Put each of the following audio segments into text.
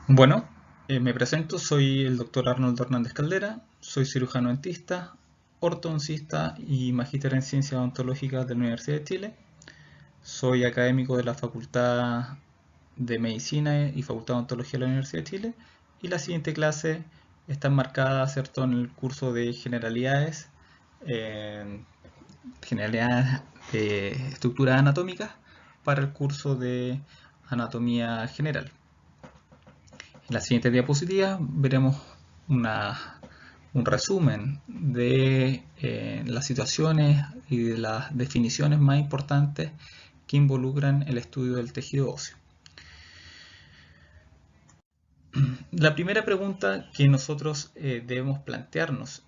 Bueno, me presento, soy el doctor Arnoldo Hernández Caldera, soy cirujano dentista, ortodoncista y magíster en ciencias odontológicas de la Universidad de Chile. Soy académico de la Facultad de Medicina y Facultad de Odontología de la Universidad de Chile. Y la siguiente clase está enmarcada, ¿cierto?, en el curso de eh, generalidades de estructuras anatómicas para el curso de anatomía general. En la siguiente diapositiva veremos un resumen de las situaciones y de las definiciones más importantes que involucran el estudio del tejido óseo. La primera pregunta que nosotros debemos plantearnos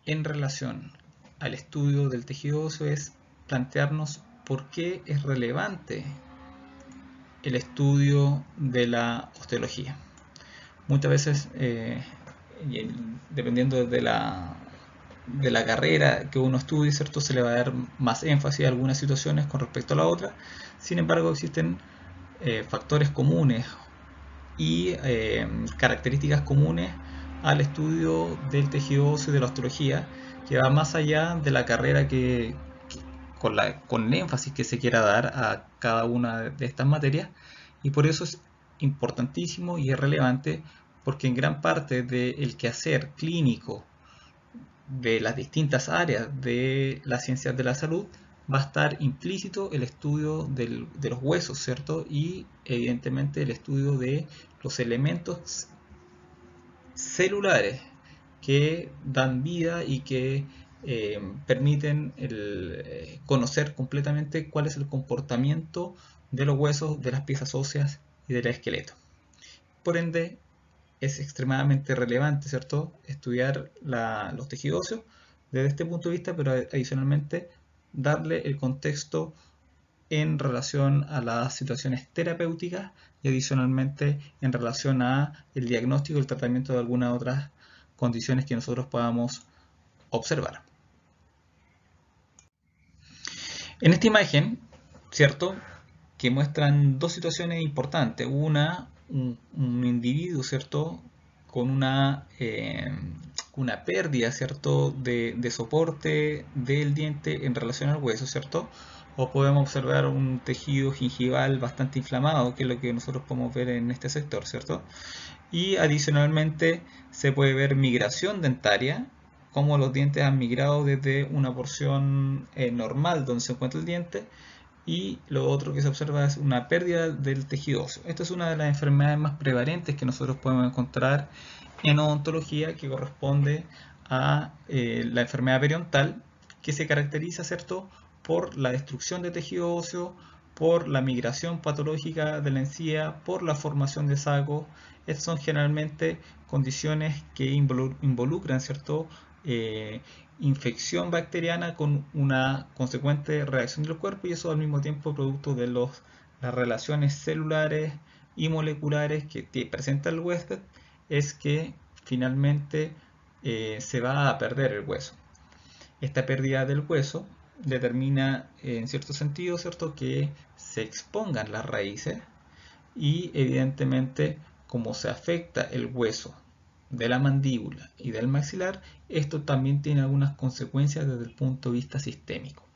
en relación al estudio del tejido óseo es plantearnos por qué es relevante el estudio de la osteología. Muchas veces, dependiendo de la carrera que uno estudie, ¿cierto?, se le va a dar más énfasis a algunas situaciones con respecto a la otra. Sin embargo, existen factores comunes y características comunes al estudio del tejido óseo y de la osteología, que va más allá de la carrera con el énfasis que se quiera dar a cada una de estas materias, y por eso es importantísimo y es relevante, porque en gran parte del quehacer clínico de las distintas áreas de las ciencias de la salud va a estar implícito el estudio de los huesos, ¿cierto? Y evidentemente el estudio de los elementos celulares que dan vida y que permiten conocer completamente cuál es el comportamiento de los huesos, de las piezas óseas y del esqueleto. Por ende, es extremadamente relevante, ¿cierto?, estudiar los tejidos óseos desde este punto de vista, pero adicionalmente darle el contexto en relación a las situaciones terapéuticas y adicionalmente en relación a el diagnóstico y el tratamiento de algunas otras condiciones que nosotros podamos observar. En esta imagen, ¿cierto?, que muestran dos situaciones importantes. Un individuo, ¿cierto?, con una pérdida, ¿cierto?, de soporte del diente en relación al hueso, ¿cierto? O podemos observar un tejido gingival bastante inflamado, que es lo que nosotros podemos ver en este sector, ¿cierto? Y adicionalmente se puede ver migración dentaria, como los dientes han migrado desde una porción normal donde se encuentra el diente, y lo otro que se observa es una pérdida del tejido óseo. Esta es una de las enfermedades más prevalentes que nosotros podemos encontrar en odontología, que corresponde a la enfermedad periodontal, que se caracteriza, ¿cierto?, por la destrucción de tejido óseo, por la migración patológica de la encía, por la formación de sacos. Estas son generalmente condiciones que involucran, ¿cierto?, eh, infección bacteriana con una consecuente reacción del cuerpo, y eso al mismo tiempo producto de las relaciones celulares y moleculares que presenta el huésped, es que finalmente se va a perder el hueso. Esta pérdida del hueso determina en cierto sentido, ¿cierto?, que se expongan las raíces, y evidentemente como se afecta el hueso de la mandíbula y del maxilar, esto también tiene algunas consecuencias desde el punto de vista sistémico.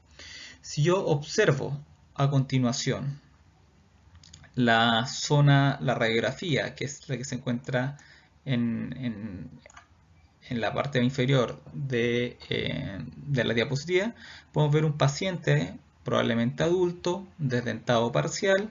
Si yo observo a continuación la radiografía, que es la que se encuentra en la parte inferior de la diapositiva, podemos ver un paciente probablemente adulto, desdentado parcial,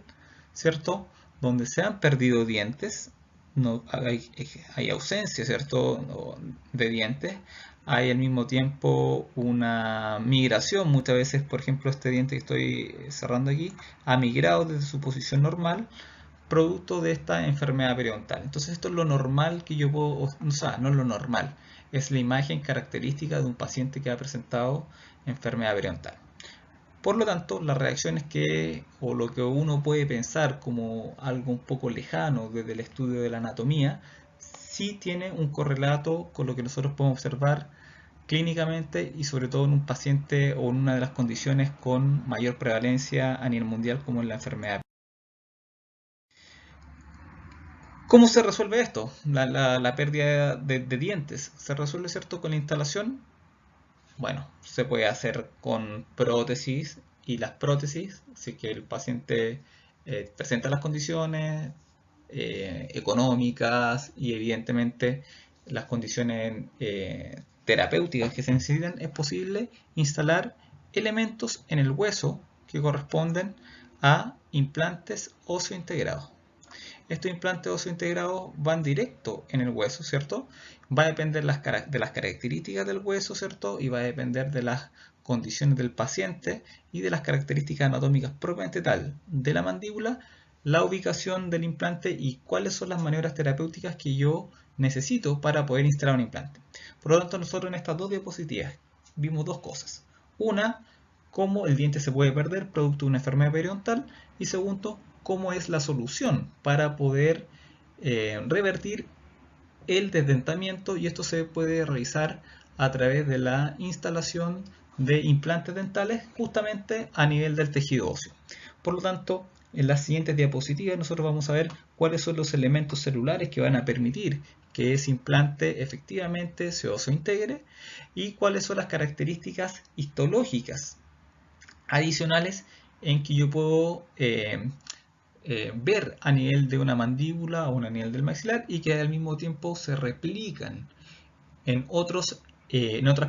¿cierto?, donde se han perdido dientes, no hay ausencia, ¿cierto?, de dientes. Hay al mismo tiempo una migración. Muchas veces, por ejemplo, este diente que estoy cerrando aquí ha migrado desde su posición normal, producto de esta enfermedad periodontal. Entonces esto es lo normal que yo puedo, o sea, no es lo normal, es la imagen característica de un paciente que ha presentado enfermedad periodontal. Por lo tanto, las reacciones o lo que uno puede pensar como algo un poco lejano desde el estudio de la anatomía, sí tiene un correlato con lo que nosotros podemos observar clínicamente, y sobre todo en un paciente o en una de las condiciones con mayor prevalencia a nivel mundial, como en la enfermedad. ¿Cómo se resuelve esto? La pérdida de dientes. ¿Se resuelve, cierto, con la instalación? Bueno, se puede hacer con prótesis y las prótesis, si que el paciente presenta las condiciones económicas y evidentemente las condiciones terapéuticas que se necesitan, es posible instalar elementos en el hueso que corresponden a implantes óseo integrados. Estos implantes óseo integrados van directo en el hueso, ¿cierto? Va a depender de las características del hueso, ¿cierto? Y va a depender de las condiciones del paciente y de las características anatómicas propiamente tal de la mandíbula, la ubicación del implante y cuáles son las maniobras terapéuticas que yo necesito para poder instalar un implante. Por lo tanto, nosotros en estas dos diapositivas vimos dos cosas. Una, cómo el diente se puede perder producto de una enfermedad periodontal, y segundo, cómo es la solución para poder revertir el desdentamiento, y esto se puede realizar a través de la instalación de implantes dentales justamente a nivel del tejido óseo. Por lo tanto, en las siguientes diapositivas nosotros vamos a ver cuáles son los elementos celulares que van a permitir que ese implante efectivamente se oseo-integre y cuáles son las características histológicas adicionales en que yo puedo ver a nivel de una mandíbula o a nivel del maxilar y que al mismo tiempo se replican en otras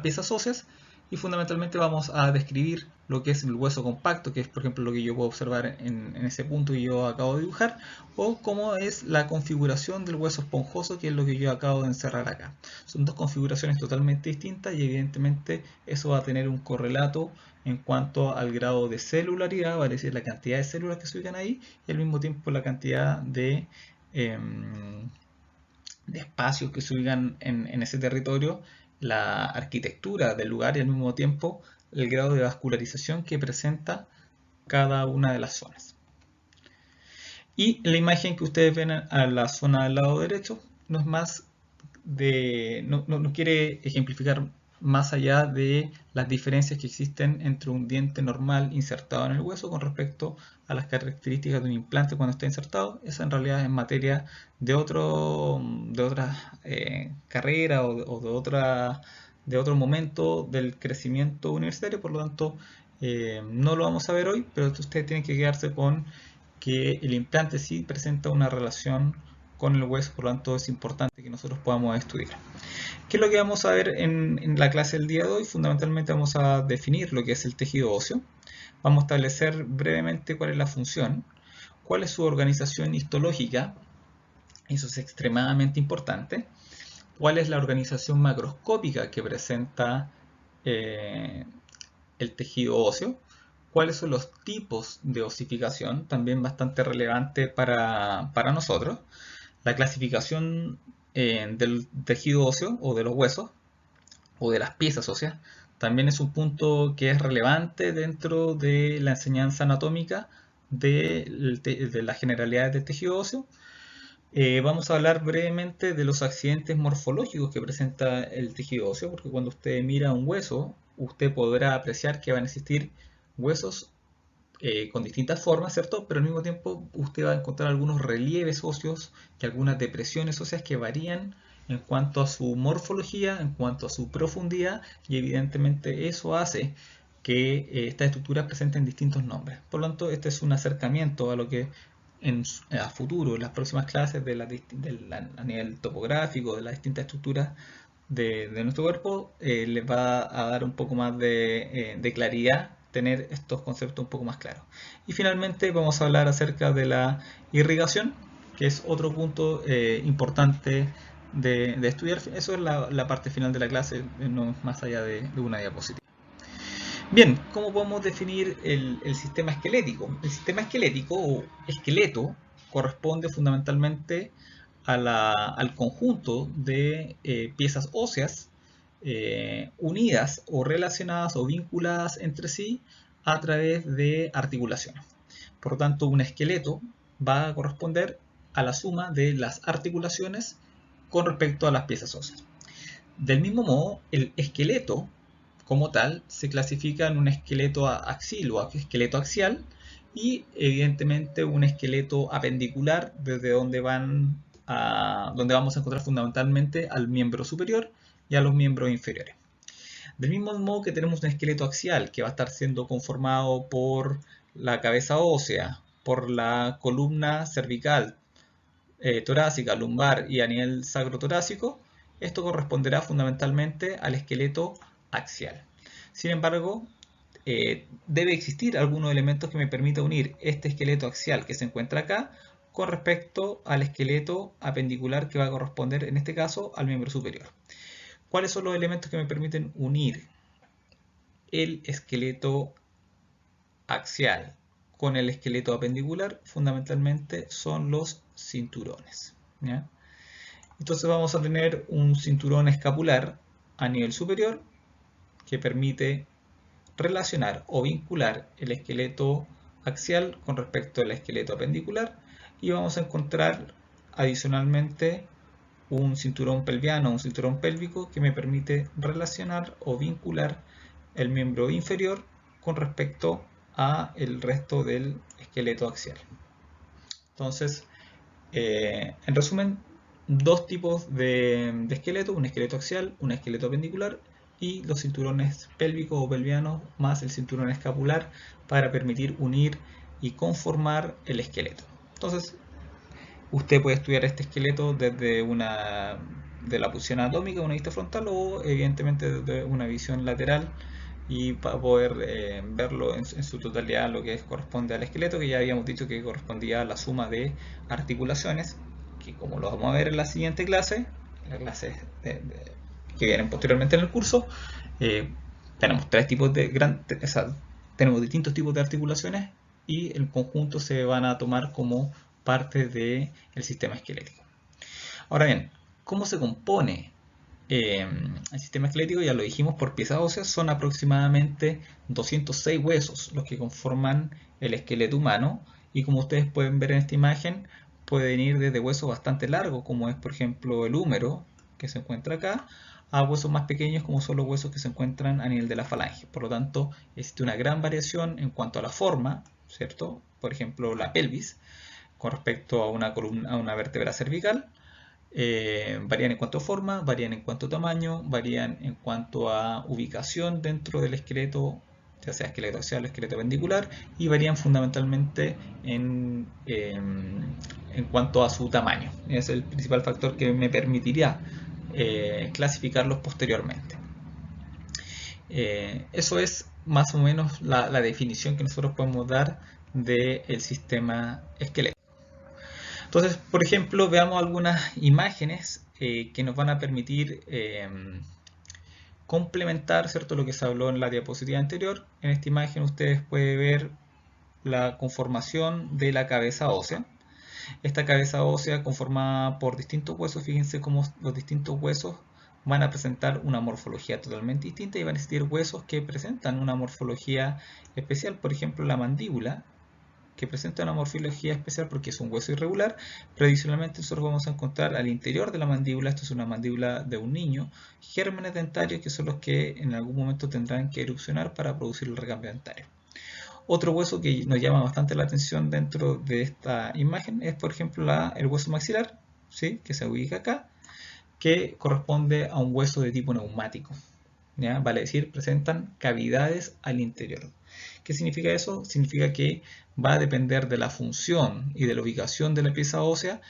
piezas óseas, y fundamentalmente vamos a describir lo que es el hueso compacto, que es por ejemplo lo que yo puedo observar en ese punto que yo acabo de dibujar, o cómo es la configuración del hueso esponjoso, que es lo que yo acabo de encerrar acá. Son dos configuraciones totalmente distintas y evidentemente eso va a tener un correlato en cuanto al grado de celularidad, vale decir la cantidad de células que se ubican ahí, y al mismo tiempo la cantidad de espacios que se ubican en ese territorio, la arquitectura del lugar y al mismo tiempo el grado de vascularización que presenta cada una de las zonas. Y la imagen que ustedes ven a la zona del lado derecho no es más no quiere ejemplificar más allá de las diferencias que existen entre un diente normal insertado en el hueso con respecto a las características de un implante cuando está insertado. Esa en realidad es materia de otra carrera de otro momento del crecimiento universitario, por lo tanto no lo vamos a ver hoy, pero ustedes tienen que quedarse con que el implante sí presenta una relación con el hueso, por lo tanto es importante que nosotros podamos estudiar. ¿Qué es lo que vamos a ver en la clase del día de hoy? Fundamentalmente vamos a definir lo que es el tejido óseo, vamos a establecer brevemente cuál es la función, cuál es su organización histológica, eso es extremadamente importante, cuál es la organización macroscópica que presenta el tejido óseo, cuáles son los tipos de osificación, también bastante relevante para nosotros, la clasificación del tejido óseo o de los huesos o de las piezas óseas, también es un punto que es relevante dentro de la enseñanza anatómica de las generalidades del tejido óseo. Vamos a hablar brevemente de los accidentes morfológicos que presenta el tejido óseo, porque cuando usted mira un hueso, usted podrá apreciar que van a existir huesos con distintas formas, ¿cierto? Pero al mismo tiempo usted va a encontrar algunos relieves óseos y algunas depresiones óseas que varían en cuanto a su morfología, en cuanto a su profundidad, y evidentemente eso hace que estas estructuras presenten distintos nombres. Por lo tanto, este es un acercamiento a lo que a futuro, en las próximas clases a nivel topográfico de las distintas estructuras de nuestro cuerpo, les va a dar un poco más de claridad tener estos conceptos un poco más claros. Y finalmente vamos a hablar acerca de la irrigación, que es otro punto importante de estudiar. Eso es la parte final de la clase, no es más allá de una diapositiva. Bien, ¿cómo podemos definir el sistema esquelético? El sistema esquelético o esqueleto corresponde fundamentalmente al conjunto de piezas óseas unidas o relacionadas o vinculadas entre sí a través de articulaciones. Por lo tanto, un esqueleto va a corresponder a la suma de las articulaciones con respecto a las piezas óseas. Del mismo modo, el esqueleto como tal se clasifica en un esqueleto axil o esqueleto axial y evidentemente un esqueleto apendicular desde donde van donde vamos a encontrar fundamentalmente al miembro superior y a los miembros inferiores. Del mismo modo que tenemos un esqueleto axial que va a estar siendo conformado por la cabeza ósea, por la columna cervical, torácica, lumbar y a nivel sacrotorácico, esto corresponderá fundamentalmente al esqueleto axial. Sin embargo, debe existir algunos elementos que me permitan unir este esqueleto axial que se encuentra acá con respecto al esqueleto apendicular que va a corresponder en este caso al miembro superior. ¿Cuáles son los elementos que me permiten unir el esqueleto axial con el esqueleto apendicular? Fundamentalmente son los cinturones, ¿ya? Entonces vamos a tener un cinturón escapular a nivel superior que permite relacionar o vincular el esqueleto axial con respecto al esqueleto apendicular, y vamos a encontrar adicionalmente un cinturón pelviano, un cinturón pélvico que me permite relacionar o vincular el miembro inferior con respecto a el resto del esqueleto axial. Entonces, en resumen, dos tipos de esqueleto, un esqueleto axial, un esqueleto apendicular, y los cinturones pélvicos o pelvianos más el cinturón escapular para permitir unir y conformar el esqueleto. Entonces, usted puede estudiar este esqueleto desde de la posición anatómica, una vista frontal, o evidentemente desde una visión lateral, y para poder verlo en su totalidad, lo que corresponde al esqueleto, que ya habíamos dicho que correspondía a la suma de articulaciones, que como lo vamos a ver en la siguiente clase, las clases que vienen posteriormente en el curso, tenemos tenemos distintos tipos de articulaciones y el conjunto se van a tomar como parte del sistema esquelético. Ahora bien, ¿cómo se compone el sistema esquelético? Ya lo dijimos, por piezas óseas son aproximadamente 206 huesos los que conforman el esqueleto humano, y como ustedes pueden ver en esta imagen, pueden ir desde huesos bastante largos, como es por ejemplo el húmero, que se encuentra acá, a huesos más pequeños como son los huesos que se encuentran a nivel de la falange. Por lo tanto, existe una gran variación en cuanto a la forma, ¿cierto? Por ejemplo, la pelvis, con respecto a una columna, a una vértebra cervical. Varían en cuanto a forma, varían en cuanto a tamaño, varían en cuanto a ubicación dentro del esqueleto, ya sea esqueleto axial o esqueleto apendicular, y varían fundamentalmente en cuanto a su tamaño. Es el principal factor que me permitiría clasificarlos posteriormente. Eso es más o menos la definición que nosotros podemos dar del sistema esquelético. Entonces, por ejemplo, veamos algunas imágenes que nos van a permitir complementar, ¿cierto?, lo que se habló en la diapositiva anterior. En esta imagen ustedes pueden ver la conformación de la cabeza ósea. Esta cabeza ósea conformada por distintos huesos, fíjense cómo los distintos huesos van a presentar una morfología totalmente distinta, y van a existir huesos que presentan una morfología especial. Por ejemplo, la mandíbula, que presenta una morfología especial porque es un hueso irregular, pero adicionalmente nosotros vamos a encontrar al interior de la mandíbula, esto es una mandíbula de un niño, gérmenes dentarios que son los que en algún momento tendrán que erupcionar para producir el recambio dentario. Otro hueso que nos llama bastante la atención dentro de esta imagen es, por ejemplo, el hueso maxilar, ¿sí?, que se ubica acá, que corresponde a un hueso de tipo neumático, ¿ya? Vale decir, presentan cavidades al interior. ¿Qué significa eso? Significa que va a depender de la función y de la ubicación de la pieza ósea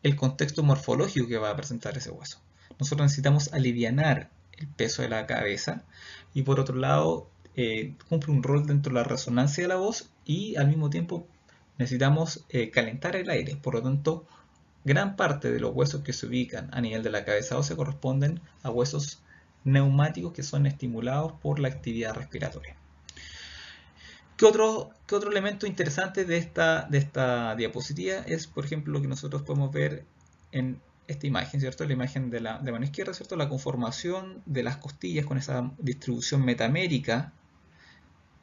el contexto morfológico que va a presentar ese hueso. Nosotros necesitamos alivianar el peso de la cabeza, y por otro lado cumple un rol dentro de la resonancia de la voz, y al mismo tiempo necesitamos calentar el aire. Por lo tanto, gran parte de los huesos que se ubican a nivel de la cabeza ósea corresponden a huesos neumáticos que son estimulados por la actividad respiratoria. ¿Qué otro elemento interesante de esta diapositiva es, por ejemplo, lo que nosotros podemos ver en esta imagen, ¿cierto? La imagen de mano izquierda, ¿cierto? La conformación de las costillas con esa distribución metamérica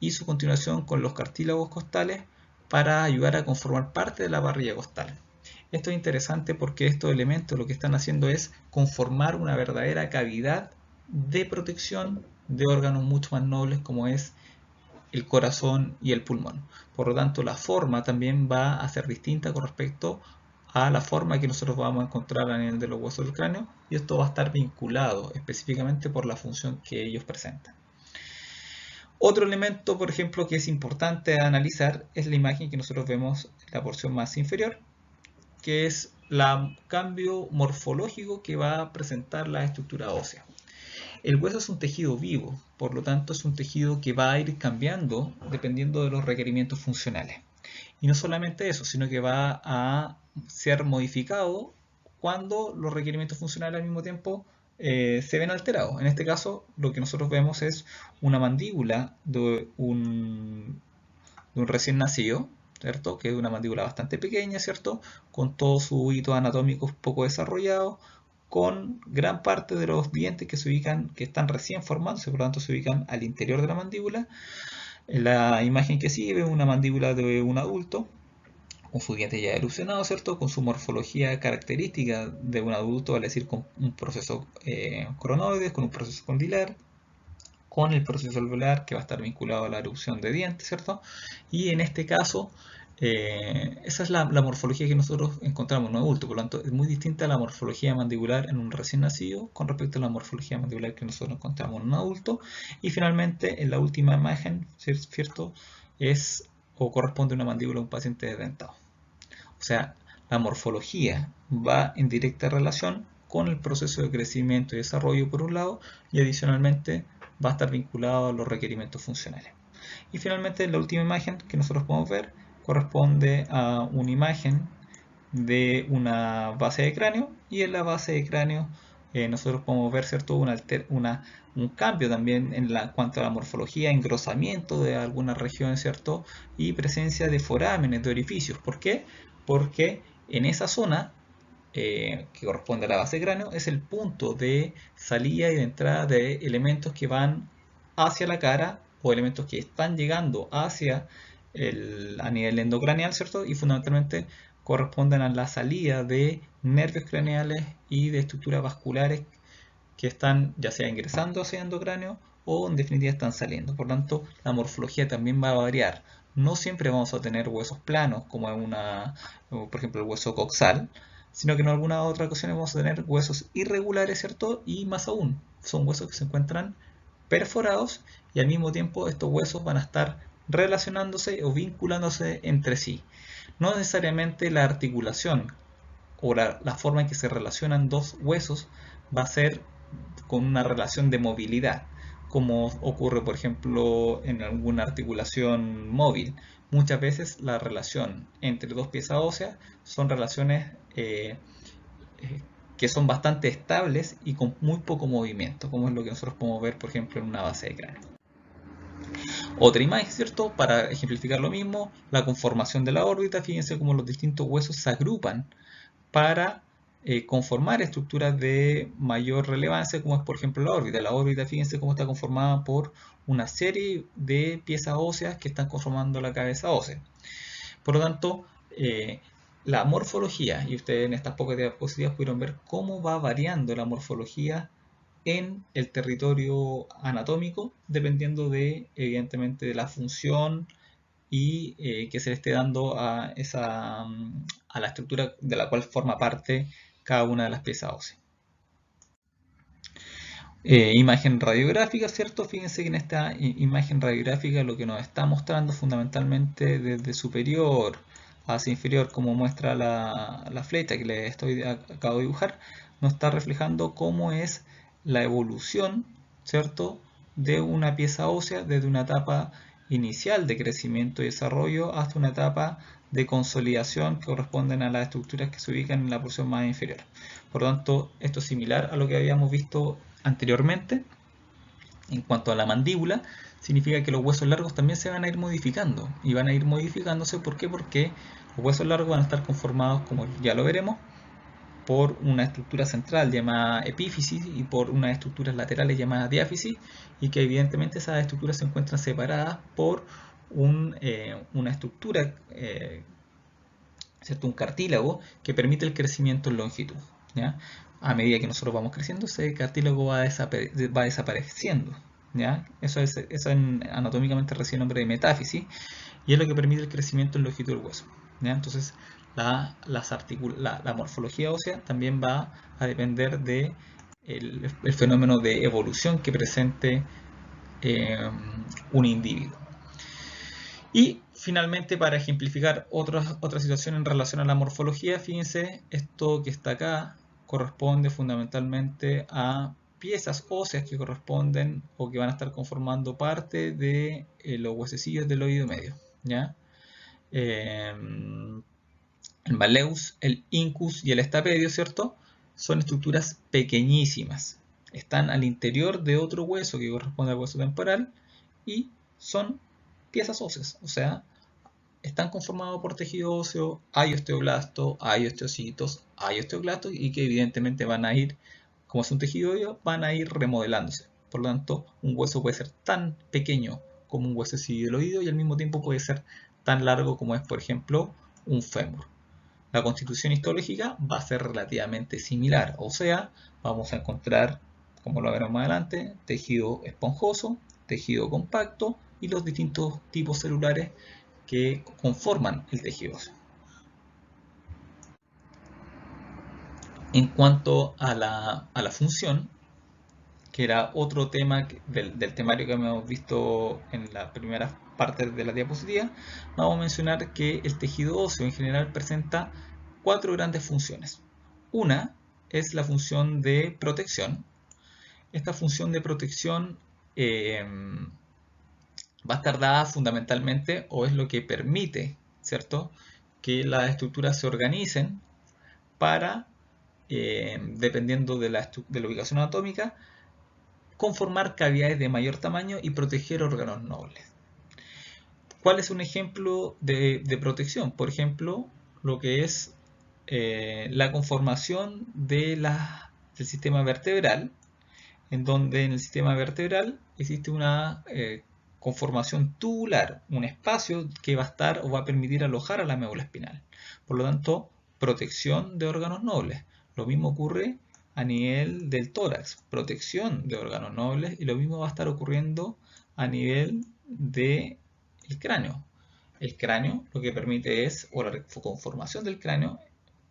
y su continuación con los cartílagos costales para ayudar a conformar parte de la barrilla costal. Esto es interesante porque estos elementos lo que están haciendo es conformar una verdadera cavidad de protección de órganos mucho más nobles como es el corazón y el pulmón. Por lo tanto, la forma también va a ser distinta con respecto a la forma que nosotros vamos a encontrar a nivel de los huesos del cráneo, y esto va a estar vinculado específicamente por la función que ellos presentan. Otro elemento, por ejemplo, que es importante analizar es la imagen que nosotros vemos en la porción más inferior, que es el cambio morfológico que va a presentar la estructura ósea. El hueso es un tejido vivo, por lo tanto es un tejido que va a ir cambiando dependiendo de los requerimientos funcionales. Y no solamente eso, sino que va a ser modificado cuando los requerimientos funcionales al mismo tiempo se ven alterados. En este caso, lo que nosotros vemos es una mandíbula de un recién nacido, ¿cierto? Que es una mandíbula bastante pequeña, ¿cierto? Con todos sus hitos anatómicos poco desarrollados, con gran parte de los dientes que se ubican, que están recién formándose, por lo tanto se ubican al interior de la mandíbula. En la imagen que sigue vemos una mandíbula de un adulto, con sus dientes ya erosionados, ¿cierto? Con su morfología característica de un adulto, vale decir, con un proceso cronoides, con un proceso condilar, con el proceso alveolar que va a estar vinculado a la erupción de dientes, ¿cierto? Y en este caso, esa es la morfología que nosotros encontramos en un adulto, por lo tanto es muy distinta a la morfología mandibular en un recién nacido con respecto a la morfología mandibular que nosotros encontramos en un adulto. Y finalmente, en la última imagen, ¿cierto? Es o corresponde a una mandíbula de un paciente desdentado. O sea, la morfología va en directa relación con el proceso de crecimiento y desarrollo por un lado, y adicionalmente va a estar vinculado a los requerimientos funcionales. Y finalmente la última imagen que nosotros podemos ver corresponde a una imagen de una base de cráneo, y en la base de cráneo nosotros podemos ver, ¿cierto? Un cambio también en cuanto a la morfología, engrosamiento de algunas regiones, ¿cierto? Y presencia de forámenes, de orificios. ¿Por qué? Porque en esa zona que corresponde a la base de cráneo es el punto de salida y de entrada de elementos que van hacia la cara o elementos que están llegando hacia a nivel endocraneal, ¿cierto? Y fundamentalmente corresponden a la salida de nervios craneales y de estructuras vasculares que están ya sea ingresando hacia el endocráneo o en definitiva están saliendo. Por lo tanto, la morfología también va a variar. No siempre vamos a tener huesos planos como por ejemplo el hueso coxal, sino que en algunas otras ocasiones vamos a tener huesos irregulares, ¿cierto? Y más aún, son huesos que se encuentran perforados, y al mismo tiempo estos huesos van a estar relacionándose o vinculándose entre sí. No necesariamente la articulación o la forma en que se relacionan dos huesos va a ser con una relación de movilidad, como ocurre por ejemplo en alguna articulación móvil. Muchas veces la relación entre dos piezas óseas son relaciones que son bastante estables y con muy poco movimiento, como es lo que nosotros podemos ver por ejemplo en una base de cráneo. Otra imagen, ¿cierto? Para ejemplificar lo mismo, la conformación de la órbita. Fíjense cómo los distintos huesos se agrupan para conformar estructuras de mayor relevancia, como es por ejemplo la órbita. La órbita, fíjense cómo está conformada por una serie de piezas óseas que están conformando la cabeza ósea. Por lo tanto, la morfología, y ustedes en estas pocas diapositivas pudieron ver cómo va variando la morfología en el territorio anatómico, dependiendo de, evidentemente, de la función y que se le esté dando a la estructura de la cual forma parte cada una de las piezas óseas. Imagen radiográfica, ¿cierto? Fíjense que en esta imagen radiográfica lo que nos está mostrando fundamentalmente desde superior hacia inferior, como muestra la flecha que les acabo de dibujar, nos está reflejando cómo es la evolución, ¿cierto?, de una pieza ósea desde una etapa inicial de crecimiento y desarrollo hasta una etapa de consolidación que corresponden a las estructuras que se ubican en la porción más inferior. Por lo tanto, esto es similar a lo que habíamos visto anteriormente. En cuanto a la mandíbula, significa que los huesos largos también se van a ir modificando, y van a ir modificándose. ¿Por qué? Porque los huesos largos van a estar conformados, como ya lo veremos, por una estructura central llamada epífisis y por unas estructuras laterales llamadas diáfisis, y que evidentemente esas estructuras se encuentran separadas por una estructura, ¿cierto?, un cartílago que permite el crecimiento en longitud, ¿ya? A medida que nosotros vamos creciendo, ese cartílago va desapareciendo, ¿ya? Eso anatómicamente recibe el nombre de metáfisis, y es lo que permite el crecimiento en longitud del hueso, ¿ya? Entonces, la morfología ósea también va a depender de el fenómeno de evolución que presente un individuo. Y finalmente, para ejemplificar otra situación en relación a la morfología, fíjense, esto que está acá corresponde fundamentalmente a piezas óseas que corresponden o que van a estar conformando parte de los huesecillos del oído medio, ¿ya? El malleus, el incus y el estapedio, ¿cierto? Son estructuras pequeñísimas. Están al interior de otro hueso que corresponde al hueso temporal y son piezas óseas, o sea, están conformados por tejido óseo, hay osteoblasto, hay osteocitos, hay osteoclastos y que evidentemente van a ir, como es un tejido óseo, van a ir remodelándose. Por lo tanto, un hueso puede ser tan pequeño como un huesecillo del oído y al mismo tiempo puede ser tan largo como es, por ejemplo, un fémur. La constitución histológica va a ser relativamente similar, o sea, vamos a encontrar, como lo veremos más adelante, tejido esponjoso, tejido compacto y los distintos tipos celulares que conforman el tejido óseo. En cuanto a la función, que era otro tema del temario que hemos visto en las primeras partes de la diapositiva, vamos a mencionar que el tejido óseo en general presenta 4 grandes funciones. Una es la función de protección. Esta función de protección va a estar dada fundamentalmente, o es lo que permite, ¿cierto?, que las estructuras se organicen para, dependiendo de la ubicación anatómica, conformar cavidades de mayor tamaño y proteger órganos nobles. ¿Cuál es un ejemplo de protección? Por ejemplo, lo que es la conformación del sistema vertebral, en donde en el sistema vertebral existe una conformación tubular, un espacio que va a estar o va a permitir alojar a la médula espinal. Por lo tanto, protección de órganos nobles. Lo mismo ocurre a nivel del tórax, protección de órganos nobles, y lo mismo va a estar ocurriendo a nivel del cráneo. El cráneo lo que permite es, o la conformación del cráneo,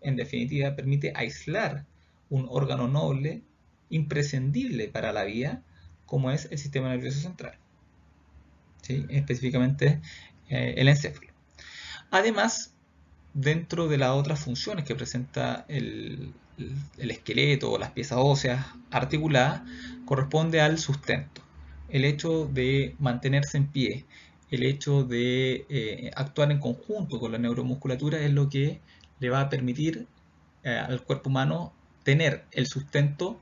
en definitiva, permite aislar un órgano noble imprescindible para la vida, como es el sistema nervioso central, ¿sí?, específicamente el encéfalo. Además, dentro de las otras funciones que presenta el esqueleto o las piezas óseas articuladas, corresponde al sustento. El hecho de mantenerse en pie, el hecho de actuar en conjunto con la neuromusculatura es lo que le va a permitir al cuerpo humano tener el sustento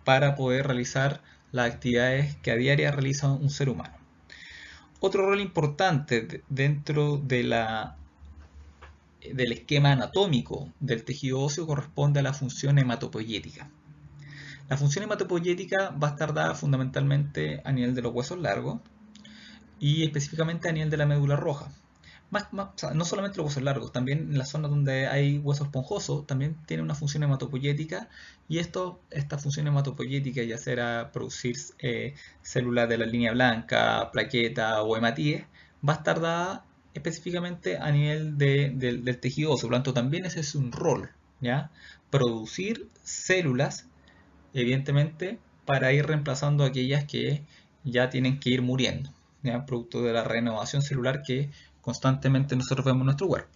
para poder realizar las actividades que a diario realiza un ser humano. Otro rol importante dentro del esquema anatómico del tejido óseo corresponde a la función hematopoyética. La función hematopoyética va a estar dada fundamentalmente a nivel de los huesos largos y específicamente a nivel de la médula roja. O sea, no solamente los huesos largos, también en las zonas donde hay hueso esponjoso también tiene una función hematopoyética, y esta función hematopoyética, ya sea producir células de la línea blanca, plaqueta o hematíes, va a estar dada específicamente a nivel del tejido óseo. Por lo tanto, también ese es un rol, ¿ya? Producir células, evidentemente, para ir reemplazando aquellas que ya tienen que ir muriendo, ¿ya?, producto de la renovación celular que constantemente nosotros vemos en nuestro cuerpo.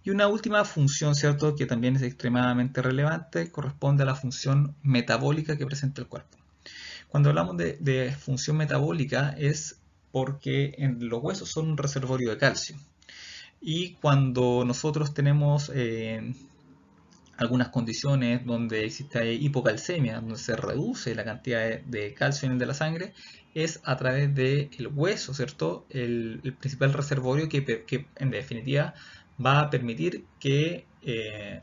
Y una última función, ¿cierto?, que también es extremadamente relevante, corresponde a la función metabólica que presenta el cuerpo. Cuando hablamos de función metabólica es porque en los huesos son un reservorio de calcio. Y cuando nosotros tenemos algunas condiciones donde existe hipocalcemia, donde se reduce la cantidad de calcio en el de la sangre, es a través del hueso, ¿cierto?, el principal reservorio que en definitiva va a permitir que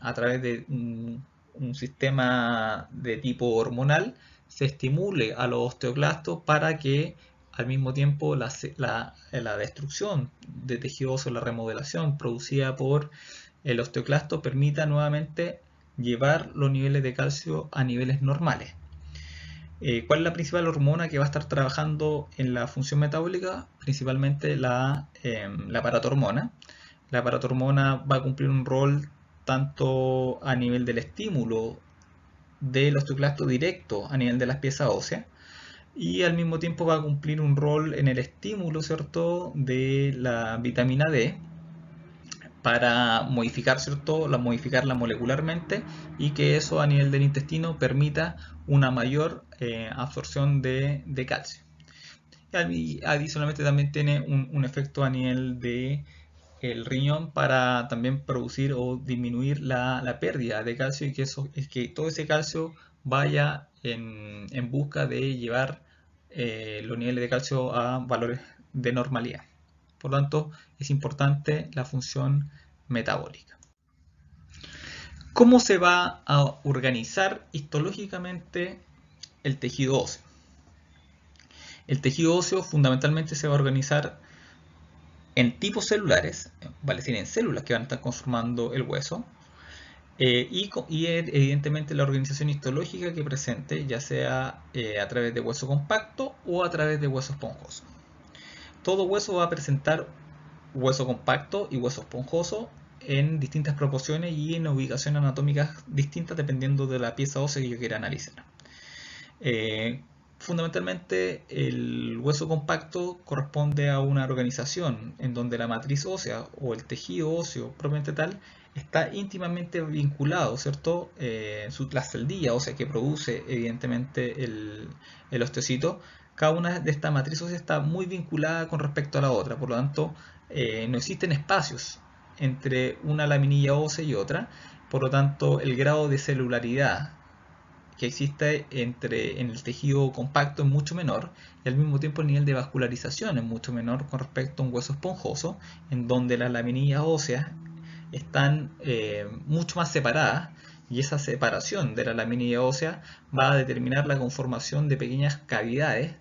a través de un sistema de tipo hormonal se estimule a los osteoclastos para que al mismo tiempo la destrucción de tejido óseo, la remodelación producida por el osteoclasto, permita nuevamente llevar los niveles de calcio a niveles normales. ¿Cuál es la principal hormona que va a estar trabajando en la función metabólica? Principalmente la paratormona. La paratormona va a cumplir un rol tanto a nivel del estímulo del osteoclasto directo a nivel de las piezas óseas, y al mismo tiempo va a cumplir un rol en el estímulo, ¿cierto?, de la vitamina D para modificar, ¿cierto?, modificarla molecularmente, y que eso a nivel del intestino permita una mayor absorción de calcio. Y adicionalmente también tiene un efecto a nivel de el riñón para también producir o disminuir la pérdida de calcio, y que, eso, es que todo ese calcio vaya en busca de llevar los niveles de calcio a valores de normalidad. Por lo tanto, es importante la función metabólica. ¿Cómo se va a organizar histológicamente el tejido óseo? El tejido óseo fundamentalmente se va a organizar en tipos celulares, vale decir, en células que van a estar conformando el hueso, y evidentemente la organización histológica que presente, ya sea a través de hueso compacto o a través de hueso esponjoso. Todo hueso va a presentar hueso compacto y hueso esponjoso en distintas proporciones y en ubicaciones anatómicas distintas dependiendo de la pieza ósea que yo quiera analizar. Fundamentalmente el hueso compacto corresponde a una organización en donde la matriz ósea o el tejido óseo propiamente tal está íntimamente vinculado, ¿cierto? La celdilla ósea que produce evidentemente el osteocito, cada una de estas matrices óseas está muy vinculada con respecto a la otra, por lo tanto no existen espacios entre una laminilla ósea y otra, por lo tanto el grado de celularidad que existe en el tejido compacto es mucho menor, y al mismo tiempo el nivel de vascularización es mucho menor con respecto a un hueso esponjoso, en donde las laminillas óseas están mucho más separadas, y esa separación de la laminilla ósea va a determinar la conformación de pequeñas cavidades,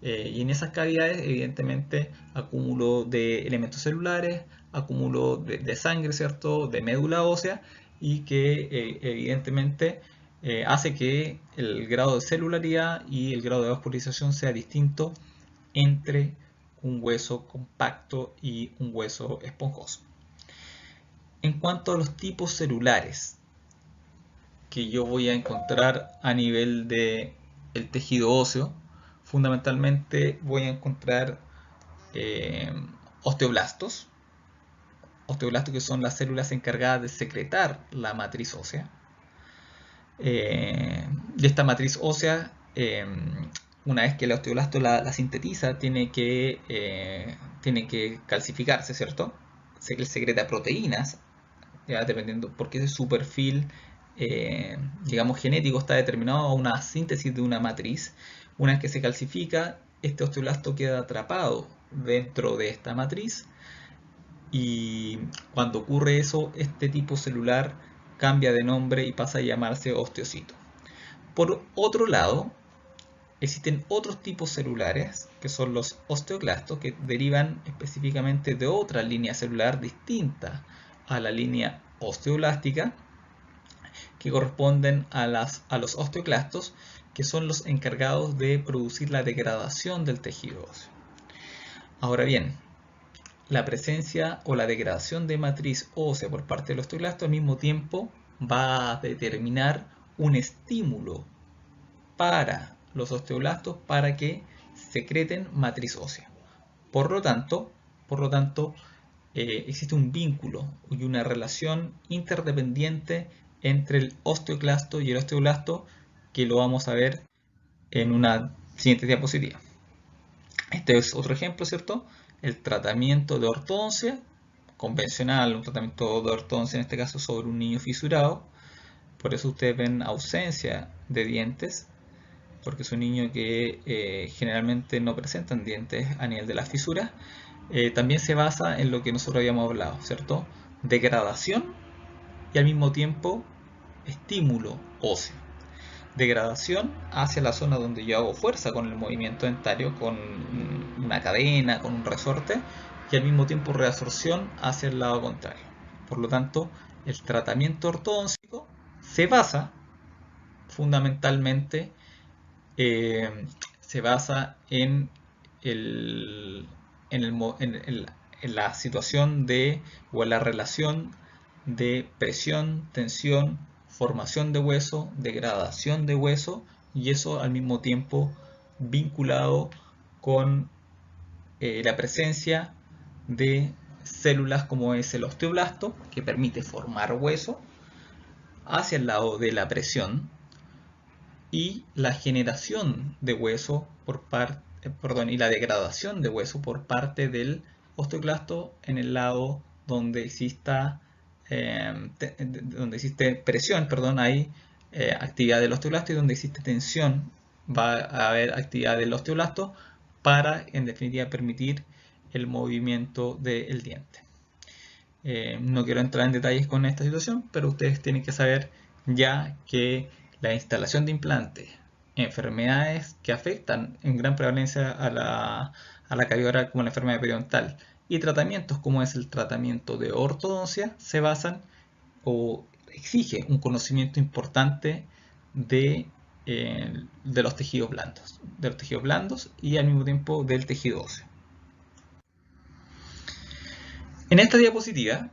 y en esas cavidades evidentemente acúmulo de elementos celulares, acúmulo de sangre, ¿cierto?, de médula ósea, y que evidentemente hace que el grado de celularidad y el grado de vascularización sea distinto entre un hueso compacto y un hueso esponjoso. En cuanto a los tipos celulares que yo voy a encontrar a nivel de el tejido óseo, fundamentalmente voy a encontrar eh, osteoblastos, que son las células encargadas de secretar la matriz ósea. Y esta matriz ósea, una vez que el osteoblasto la sintetiza, tiene que calcificarse, ¿cierto? Se secreta proteínas, ya dependiendo, porque su perfil, digamos, genético está determinado a una síntesis de una matriz. Una vez que se calcifica, este osteoblasto queda atrapado dentro de esta matriz, y cuando ocurre eso, este tipo celular cambia de nombre y pasa a llamarse osteocito. Por otro lado, existen otros tipos celulares, que son los osteoclastos, que derivan específicamente de otra línea celular distinta a la línea osteoblástica, que corresponden a los osteoclastos, que son los encargados de producir la degradación del tejido óseo. Ahora bien, la presencia o la degradación de matriz ósea por parte del osteoclasto al mismo tiempo va a determinar un estímulo para los osteoblastos para que secreten matriz ósea. Por lo tanto, existe un vínculo y una relación interdependiente entre el osteoclasto y el osteoblasto, que lo vamos a ver en una siguiente diapositiva. Este es otro ejemplo, ¿cierto? El tratamiento de ortodoncia convencional, un tratamiento de ortodoncia en este caso sobre un niño fisurado. Por eso ustedes ven ausencia de dientes, porque es un niño que generalmente no presentan dientes a nivel de las fisuras. También se basa en lo que nosotros habíamos hablado, ¿cierto? Degradación y al mismo tiempo estímulo óseo. Degradación hacia la zona donde yo hago fuerza con el movimiento dentario, con una cadena, con un resorte, y al mismo tiempo reabsorción hacia el lado contrario. Por lo tanto, el tratamiento ortodóntico se basa fundamentalmente se basa en en la situación de, o en la relación de presión, tensión, formación de hueso, degradación de hueso, y eso al mismo tiempo vinculado con la presencia de células como es el osteoblasto, que permite formar hueso, hacia el lado de la presión, y la generación de hueso por parte, perdón, y la degradación de hueso por parte del osteoclasto en el lado donde exista donde existe presión, perdón, hay actividad del osteoclasto, y donde existe tensión va a haber actividad del osteoclasto para, en definitiva, permitir el movimiento del diente. No quiero entrar en detalles con esta situación, pero ustedes tienen que saber ya que la instalación de implantes, enfermedades que afectan en gran prevalencia a la cavidad oral como la enfermedad periodontal, y tratamientos como es el tratamiento de ortodoncia, se basan o exige un conocimiento importante de los tejidos blandos y al mismo tiempo del tejido óseo. En esta diapositiva,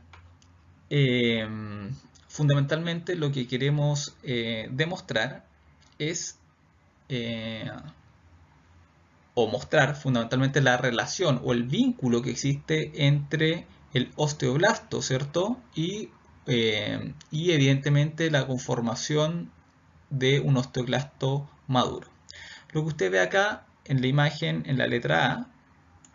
fundamentalmente lo que queremos demostrar es, o mostrar fundamentalmente la relación o el vínculo que existe entre el osteoblasto, ¿cierto? Y evidentemente la conformación de un osteoclasto maduro. Lo que usted ve acá en la imagen, en la letra A,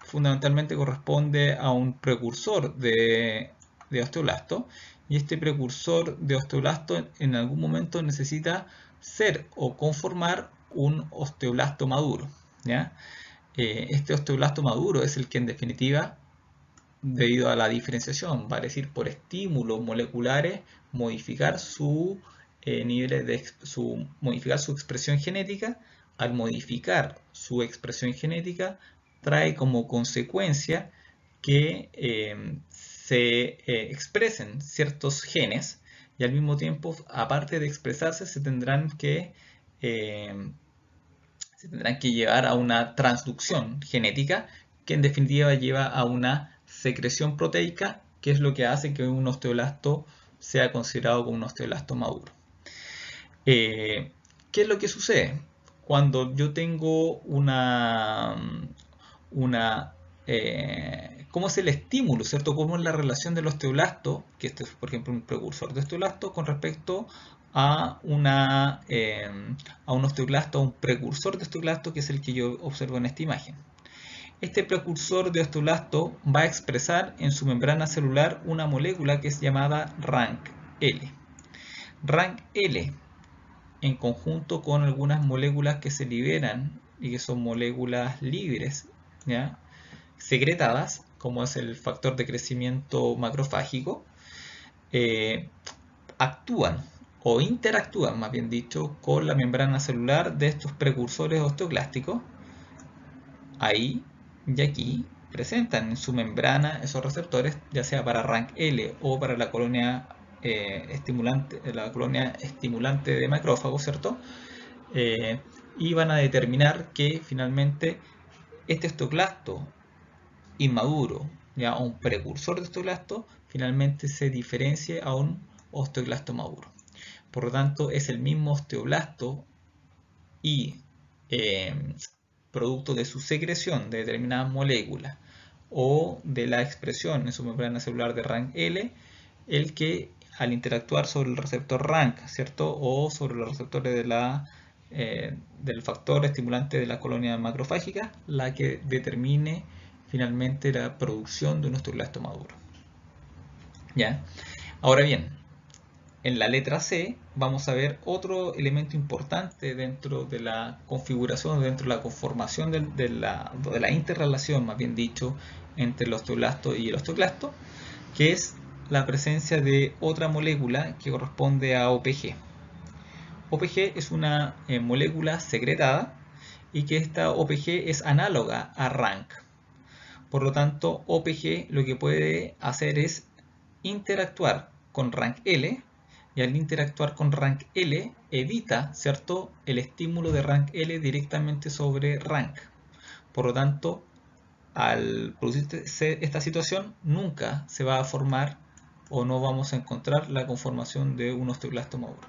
fundamentalmente corresponde a un precursor de osteoblasto, y este precursor de osteoblasto en algún momento necesita ser o conformar un osteoblasto maduro, ¿ya? Este osteoblasto maduro es el que en definitiva, debido a la diferenciación, va a decir por estímulos moleculares, modificar su modificar su expresión genética. Al modificar su expresión genética, trae como consecuencia que se expresen ciertos genes, y al mismo tiempo, aparte de expresarse, se tendrán que llevar a una transducción genética, que en definitiva lleva a una secreción proteica, que es lo que hace que un osteoblasto sea considerado como un osteoblasto maduro. ¿Qué es lo que sucede? Cuando yo tengo ¿cómo es el estímulo, ¿cierto? ¿Cómo es la relación del osteoblasto, que este es, por ejemplo, un precursor de osteoblasto, con respecto a un osteoclasto, a un precursor de osteoclasto, que es el que yo observo en esta imagen? Este precursor de osteoblasto va a expresar en su membrana celular una molécula que es llamada RANKL. RANKL, en conjunto con algunas moléculas que se liberan y que son moléculas libres, ¿ya?, secretadas, como es el factor de crecimiento macrofágico, actúan o interactúan, más bien dicho, con la membrana celular de estos precursores osteoclásticos. Ahí y aquí presentan en su membrana esos receptores, ya sea para RANKL o para la colonia estimulante de macrófagos, ¿cierto? Y van a determinar que finalmente este osteoclasto inmaduro, ya, o un precursor de osteoclasto, finalmente se diferencie a un osteoclasto maduro. Por lo tanto, es el mismo osteoblasto, y producto de su secreción de determinadas moléculas o de la expresión en su membrana celular de RANKL, el que al interactuar sobre el receptor RANK, ¿cierto?, o sobre los receptores del factor estimulante de la colonia macrofágica, la que determine finalmente la producción de un osteoclasto maduro. ¿Ya? Ahora bien, en la letra C vamos a ver otro elemento importante dentro de la configuración, dentro de la conformación de la interrelación, más bien dicho, entre el osteoblasto y el osteoclasto, que es la presencia de otra molécula que corresponde a OPG. OPG es una molécula secretada, y que esta OPG es análoga a RANK. Por lo tanto, OPG lo que puede hacer es interactuar con RANKL, y al interactuar con RANKL evita, ¿cierto?, el estímulo de RANKL directamente sobre RANK. Por lo tanto, al producirse esta situación, nunca se va a formar o no vamos a encontrar la conformación de un osteoclasto maduro.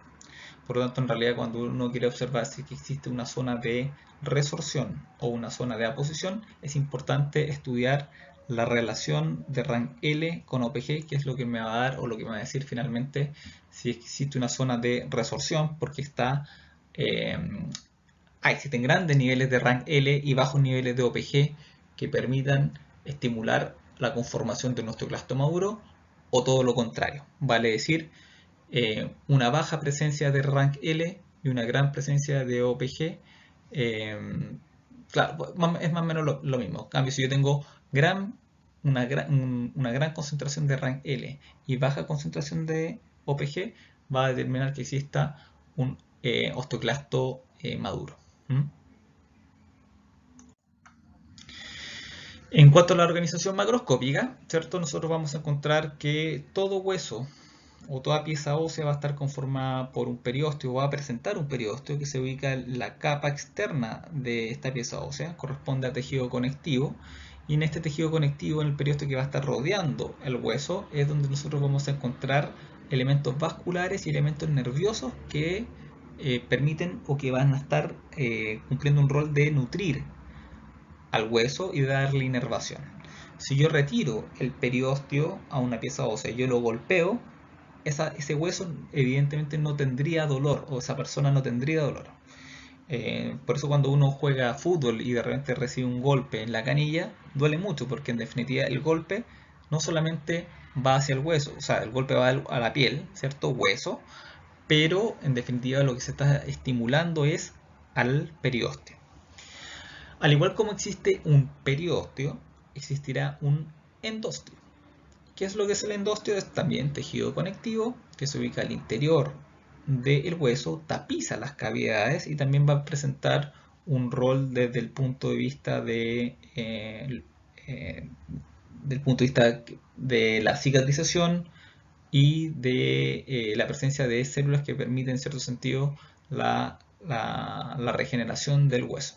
Por lo tanto, en realidad, cuando uno quiere observar si existe una zona de resorción o una zona de aposición, es importante estudiar la relación de rank L con OPG, que es lo que me va a dar o lo que me va a decir finalmente si existe una zona de resorción, porque existen grandes niveles de rank L y bajos niveles de OPG que permitan estimular la conformación de un osteoclasto maduro, o todo lo contrario, vale decir, una baja presencia de rank L y una gran presencia de OPG. Claro, es más o menos lo mismo. En cambio, si yo tengo una gran concentración de rank L y baja concentración de OPG, va a determinar que exista un osteoclasto maduro. ¿Mm? En cuanto a la organización macroscópica, ¿cierto? Nosotros vamos a encontrar que todo hueso o toda pieza ósea va a estar conformada por un periósteo, o va a presentar un periósteo que se ubica en la capa externa de esta pieza ósea, corresponde al tejido conectivo, y en este tejido conectivo, en el periósteo que va a estar rodeando el hueso, es donde nosotros vamos a encontrar elementos vasculares y elementos nerviosos que permiten o que van a estar cumpliendo un rol de nutrir al hueso y darle inervación. Si yo retiro el periósteo a una pieza ósea y yo lo golpeo, ese hueso evidentemente no tendría dolor, o esa persona no tendría dolor. Por eso cuando uno juega fútbol y de repente recibe un golpe en la canilla, duele mucho, porque en definitiva el golpe no solamente va hacia el hueso, o sea, el golpe va a la piel, ¿cierto? Hueso, pero en definitiva lo que se está estimulando es al periósteo. Al igual como existe un periósteo, existirá un endósteo. ¿Qué es lo que es el endósteo? Es también tejido conectivo que se ubica al interior del hueso, tapiza las cavidades y también va a presentar un rol desde el punto de vista del punto de vista de la cicatrización y de la presencia de células que permiten en cierto sentido la regeneración del hueso.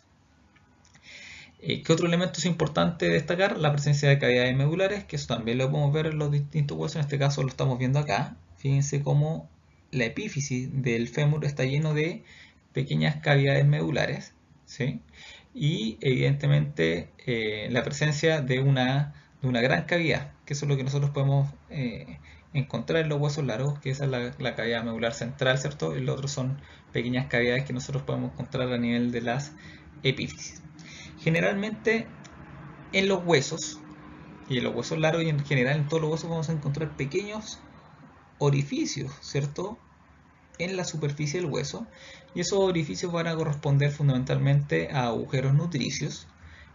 ¿Qué otro elemento es importante destacar? La presencia de cavidades medulares, que eso también lo podemos ver en los distintos huesos, en este caso lo estamos viendo acá. Fíjense cómo la epífisis del fémur está lleno de pequeñas cavidades medulares, ¿sí? Y evidentemente la presencia de una gran cavidad, que eso es lo que nosotros podemos encontrar en los huesos largos, que esa es la cavidad medular central, ¿cierto? Y los otros son pequeñas cavidades que nosotros podemos encontrar a nivel de las epífisis. Generalmente en los huesos, y en los huesos largos y en general en todos los huesos, vamos a encontrar pequeños orificios, ¿cierto? En la superficie del hueso, y esos orificios van a corresponder fundamentalmente a agujeros nutricios.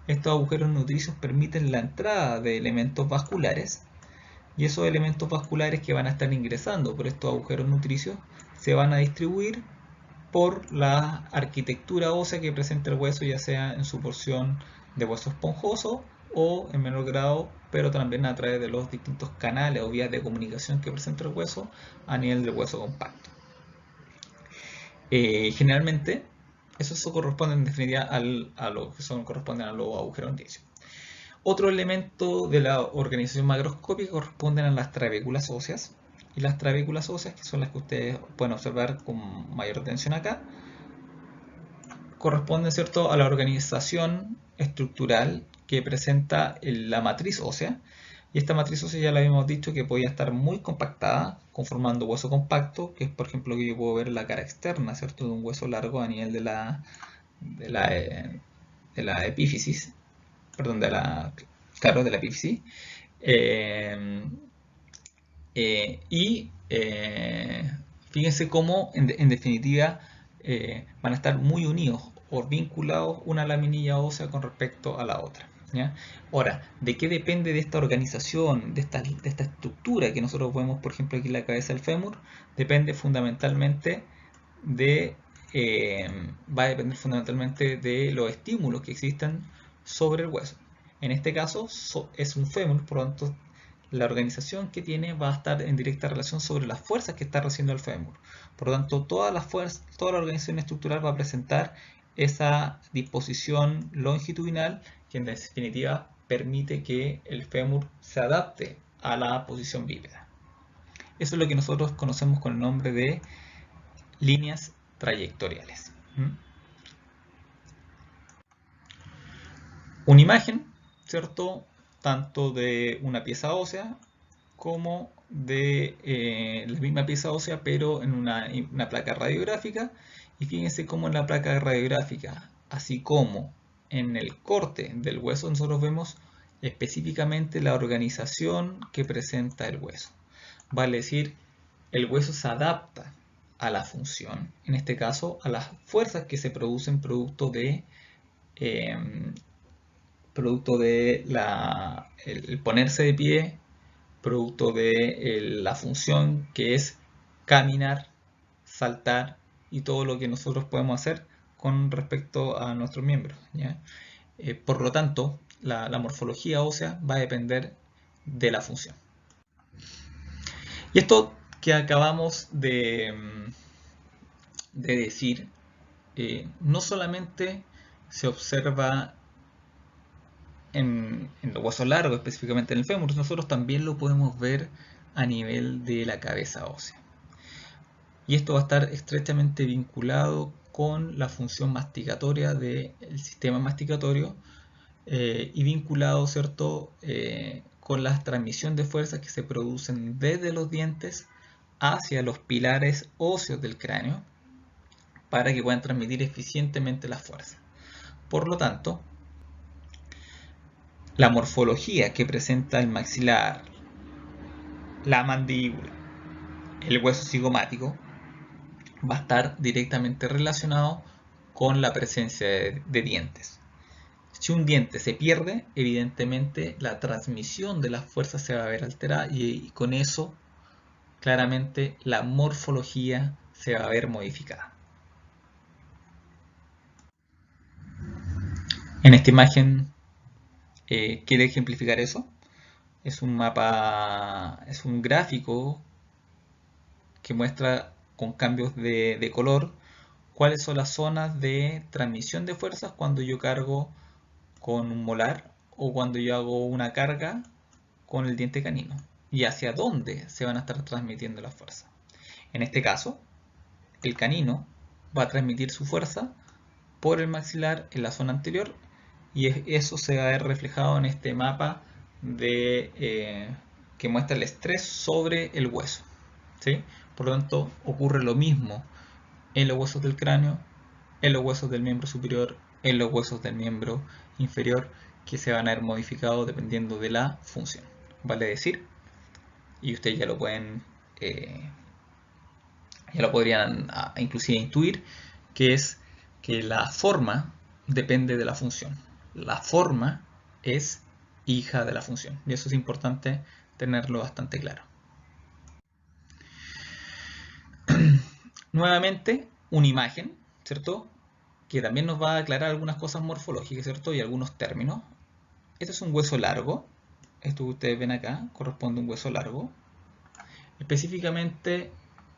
Estos agujeros nutricios permiten la entrada de elementos vasculares, y esos elementos vasculares que van a estar ingresando por estos agujeros nutricios se van a distribuir por la arquitectura ósea que presenta el hueso, ya sea en su porción de hueso esponjoso o en menor grado, pero también a través de los distintos canales o vías de comunicación que presenta el hueso a nivel del hueso compacto. Generalmente, eso corresponde en definitiva a lo que corresponden a los agujeros nutricios. Otro elemento de la organización macroscópica corresponden a las trabéculas óseas. Y las trabéculas óseas, que son las que ustedes pueden observar con mayor atención acá, corresponden, ¿cierto?, a la organización estructural que presenta la matriz ósea. Y esta matriz ósea ya la habíamos dicho que podía estar muy compactada, conformando hueso compacto, que es por ejemplo lo que yo puedo ver en la cara externa, ¿cierto?, de un hueso largo a nivel de la epífisis, perdón, de la epífisis. Fíjense cómo en definitiva van a estar muy unidos o vinculados una laminilla ósea con respecto a la otra, ¿ya? Ahora, ¿de qué depende de esta organización, de esta estructura que nosotros vemos, por ejemplo, aquí en la cabeza del fémur? Depende fundamentalmente va a depender fundamentalmente de los estímulos que existan sobre el hueso. En este caso es un fémur, por lo tanto la organización que tiene va a estar en directa relación sobre las fuerzas que está recibiendo el fémur. Por lo tanto, toda la organización estructural va a presentar esa disposición longitudinal que en definitiva permite que el fémur se adapte a la posición bípeda. Eso es lo que nosotros conocemos con el nombre de líneas trayectoriales. Una imagen, ¿cierto? Tanto de una pieza ósea como de la misma pieza ósea, pero en una placa radiográfica. Y fíjense cómo en la placa radiográfica, así como en el corte del hueso, nosotros vemos específicamente la organización que presenta el hueso. Vale decir, el hueso se adapta a la función, en este caso a las fuerzas que se producen producto de el ponerse de pie, producto de la función que es caminar, saltar y todo lo que nosotros podemos hacer con respecto a nuestros miembros, ¿ya? Por lo tanto, la morfología ósea va a depender de la función. Y esto que acabamos de decir, no solamente se observa en los huesos largos, específicamente en el fémur, nosotros también lo podemos ver a nivel de la cabeza ósea. Y esto va a estar estrechamente vinculado con la función masticatoria del sistema masticatorio y vinculado, ¿cierto?, con la transmisión de fuerzas que se producen desde los dientes hacia los pilares óseos del cráneo para que puedan transmitir eficientemente las fuerzas. Por lo tanto, la morfología que presenta el maxilar, la mandíbula, el hueso cigomático, va a estar directamente relacionado con la presencia de dientes. Si un diente se pierde, evidentemente la transmisión de las fuerzas se va a ver alterada y con eso claramente la morfología se va a ver modificada. En esta imagen quiere ejemplificar eso. Es un mapa, es un gráfico que muestra con cambios de color cuáles son las zonas de transmisión de fuerzas cuando yo cargo con un molar o cuando yo hago una carga con el diente canino y hacia dónde se van a estar transmitiendo las fuerzas. En este caso, el canino va a transmitir su fuerza por el maxilar en la zona anterior y eso se va a ver reflejado en este mapa que muestra el estrés sobre el hueso, ¿sí? Por lo tanto, ocurre lo mismo en los huesos del cráneo, en los huesos del miembro superior, en los huesos del miembro inferior, que se van a ver modificados dependiendo de la función. Vale decir, y ustedes ya lo pueden, ya lo podrían inclusive intuir, que es que la forma depende de la función. La forma es hija de la función, y eso es importante tenerlo bastante claro. Nuevamente, una imagen, ¿cierto?, que también nos va a aclarar algunas cosas morfológicas, ¿cierto?, y algunos términos. Este es un hueso largo. Esto que ustedes ven acá corresponde a un hueso largo. Específicamente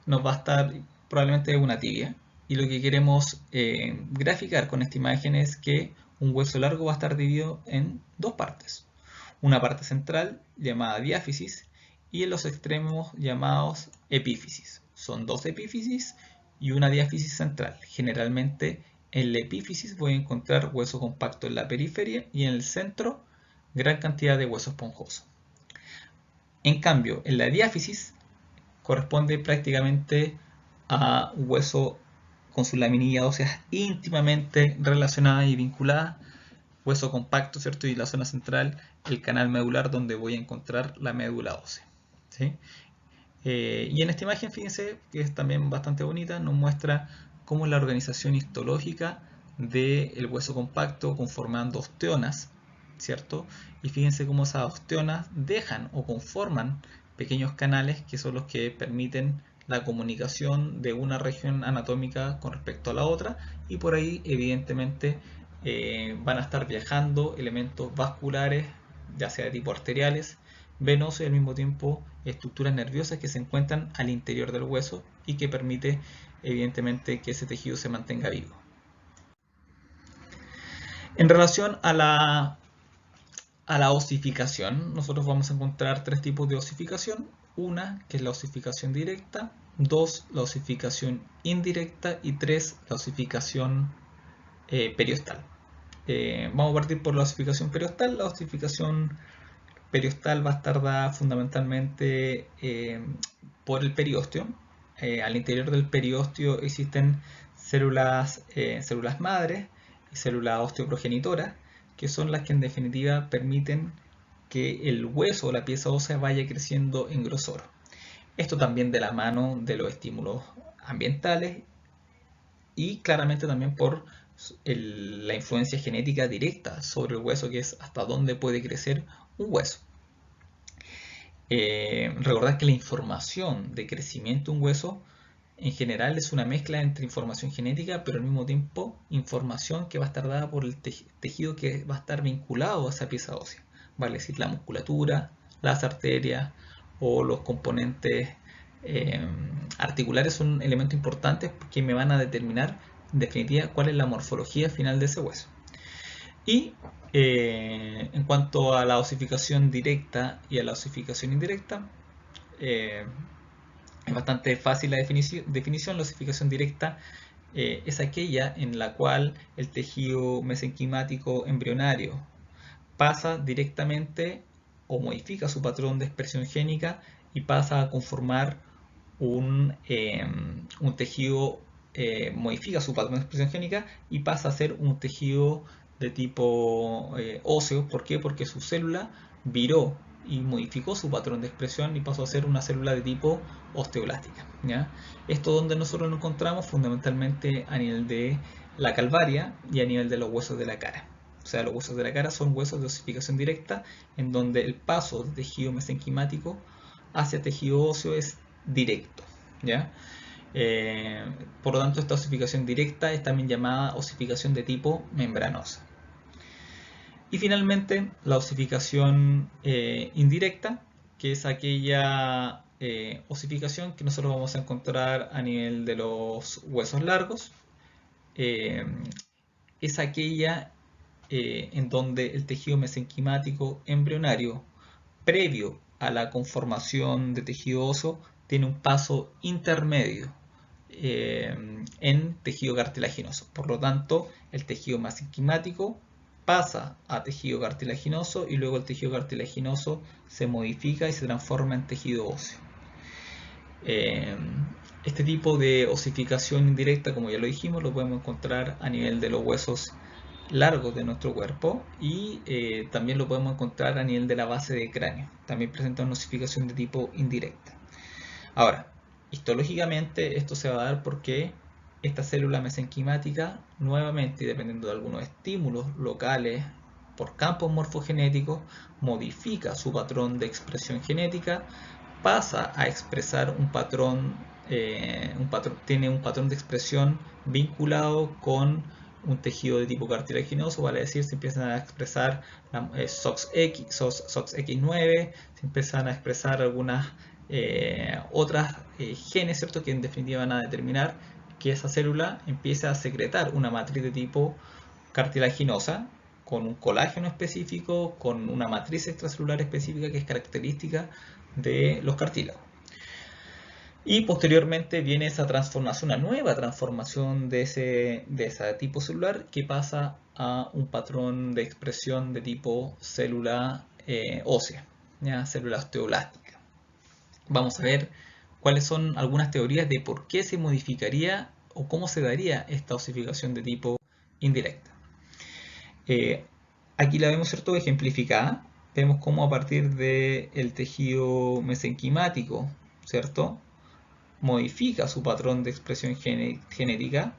nos va a estar probablemente una tibia. Y lo que queremos graficar con esta imagen es que un hueso largo va a estar dividido en dos partes. Una parte central llamada diáfisis y en los extremos llamados epífisis. Son dos epífisis y una diáfisis central. Generalmente en la epífisis voy a encontrar hueso compacto en la periferia y en el centro gran cantidad de hueso esponjoso. En cambio, en la diáfisis corresponde prácticamente a un hueso con su laminilla ósea íntimamente relacionada y vinculada, hueso compacto, ¿cierto? Y la zona central, el canal medular donde voy a encontrar la médula ósea, ¿sí? Y en esta imagen, fíjense, que es también bastante bonita, nos muestra cómo es la organización histológica del hueso compacto conformando osteonas, ¿cierto? Y fíjense cómo esas osteonas dejan o conforman pequeños canales que son los que permiten la comunicación de una región anatómica con respecto a la otra, y por ahí evidentemente van a estar viajando elementos vasculares, ya sea de tipo arteriales, venosos y al mismo tiempo estructuras nerviosas que se encuentran al interior del hueso y que permite evidentemente que ese tejido se mantenga vivo. En relación a a la osificación, nosotros vamos a encontrar tres tipos de osificación. Una, que es la osificación directa. Dos, la osificación indirecta. Y tres, la osificación periostal. Vamos a partir por la osificación periostal. La osificación periostal va a estar dada fundamentalmente por el periósteo. Al interior del periósteo existen células madres y células osteoprogenitoras, que son las que en definitiva permiten que el hueso o la pieza ósea vaya creciendo en grosor. Esto también de la mano de los estímulos ambientales y claramente también por la influencia genética directa sobre el hueso, que es hasta dónde puede crecer un hueso. Recordad que la información de crecimiento de un hueso en general es una mezcla entre información genética, pero al mismo tiempo información que va a estar dada por el tejido que va a estar vinculado a esa pieza ósea. Vale decir, la musculatura, las arterias o los componentes articulares son elementos importantes que me van a determinar en definitiva cuál es la morfología final de ese hueso. Y en cuanto a la osificación directa y a la osificación indirecta, es bastante fácil la definición. La osificación directa es aquella en la cual el tejido mesenquimático embrionario pasa directamente o modifica su patrón de expresión génica y pasa a conformar un tejido, modifica su patrón de expresión génica y pasa a ser un tejido de tipo óseo. ¿Por qué? Porque su célula viró y modificó su patrón de expresión y pasó a ser una célula de tipo osteoblástica, ¿ya? Esto donde nosotros nos encontramos fundamentalmente a nivel de la calvaria y a nivel de los huesos de la cara. O sea, los huesos de la cara son huesos de osificación directa, en donde el paso de tejido mesenquimático hacia tejido óseo es directo, ¿ya? Por lo tanto, esta osificación directa es también llamada osificación de tipo membranosa. Y finalmente, la osificación indirecta, que es aquella osificación que nosotros vamos a encontrar a nivel de los huesos largos. Es aquella en donde el tejido mesenquimático embrionario, previo a la conformación de tejido óseo, tiene un paso intermedio en tejido cartilaginoso. Por lo tanto, el tejido mesenquimático pasa a tejido cartilaginoso y luego el tejido cartilaginoso se modifica y se transforma en tejido óseo. Este tipo de osificación indirecta, como ya lo dijimos, lo podemos encontrar a nivel de los huesos largos de nuestro cuerpo y también lo podemos encontrar a nivel de la base del cráneo. También presenta una osificación de tipo indirecta. Ahora, histológicamente esto se va a dar porque esta célula mesenquimática, nuevamente, dependiendo de algunos estímulos locales por campos morfogenéticos, modifica su patrón de expresión genética, pasa a expresar un patrón, tiene un patrón de expresión vinculado con un tejido de tipo cartilaginoso, vale decir, se empiezan a expresar SOX-X9, se empiezan a expresar algunas otras genes, ¿cierto?, que en definitiva van a determinar que esa célula empieza a secretar una matriz de tipo cartilaginosa con un colágeno específico, con una matriz extracelular específica que es característica de los cartílagos. Y posteriormente viene esa transformación, una nueva transformación de ese tipo celular que pasa a un patrón de expresión de tipo célula ósea, ¿ya? Célula osteoblástica. Vamos a ver cuáles son algunas teorías de por qué se modificaría o cómo se daría esta osificación de tipo indirecta. Aquí la vemos, ¿cierto?, ejemplificada. Vemos cómo a partir del tejido mesenquimático, ¿cierto?, modifica su patrón de expresión genética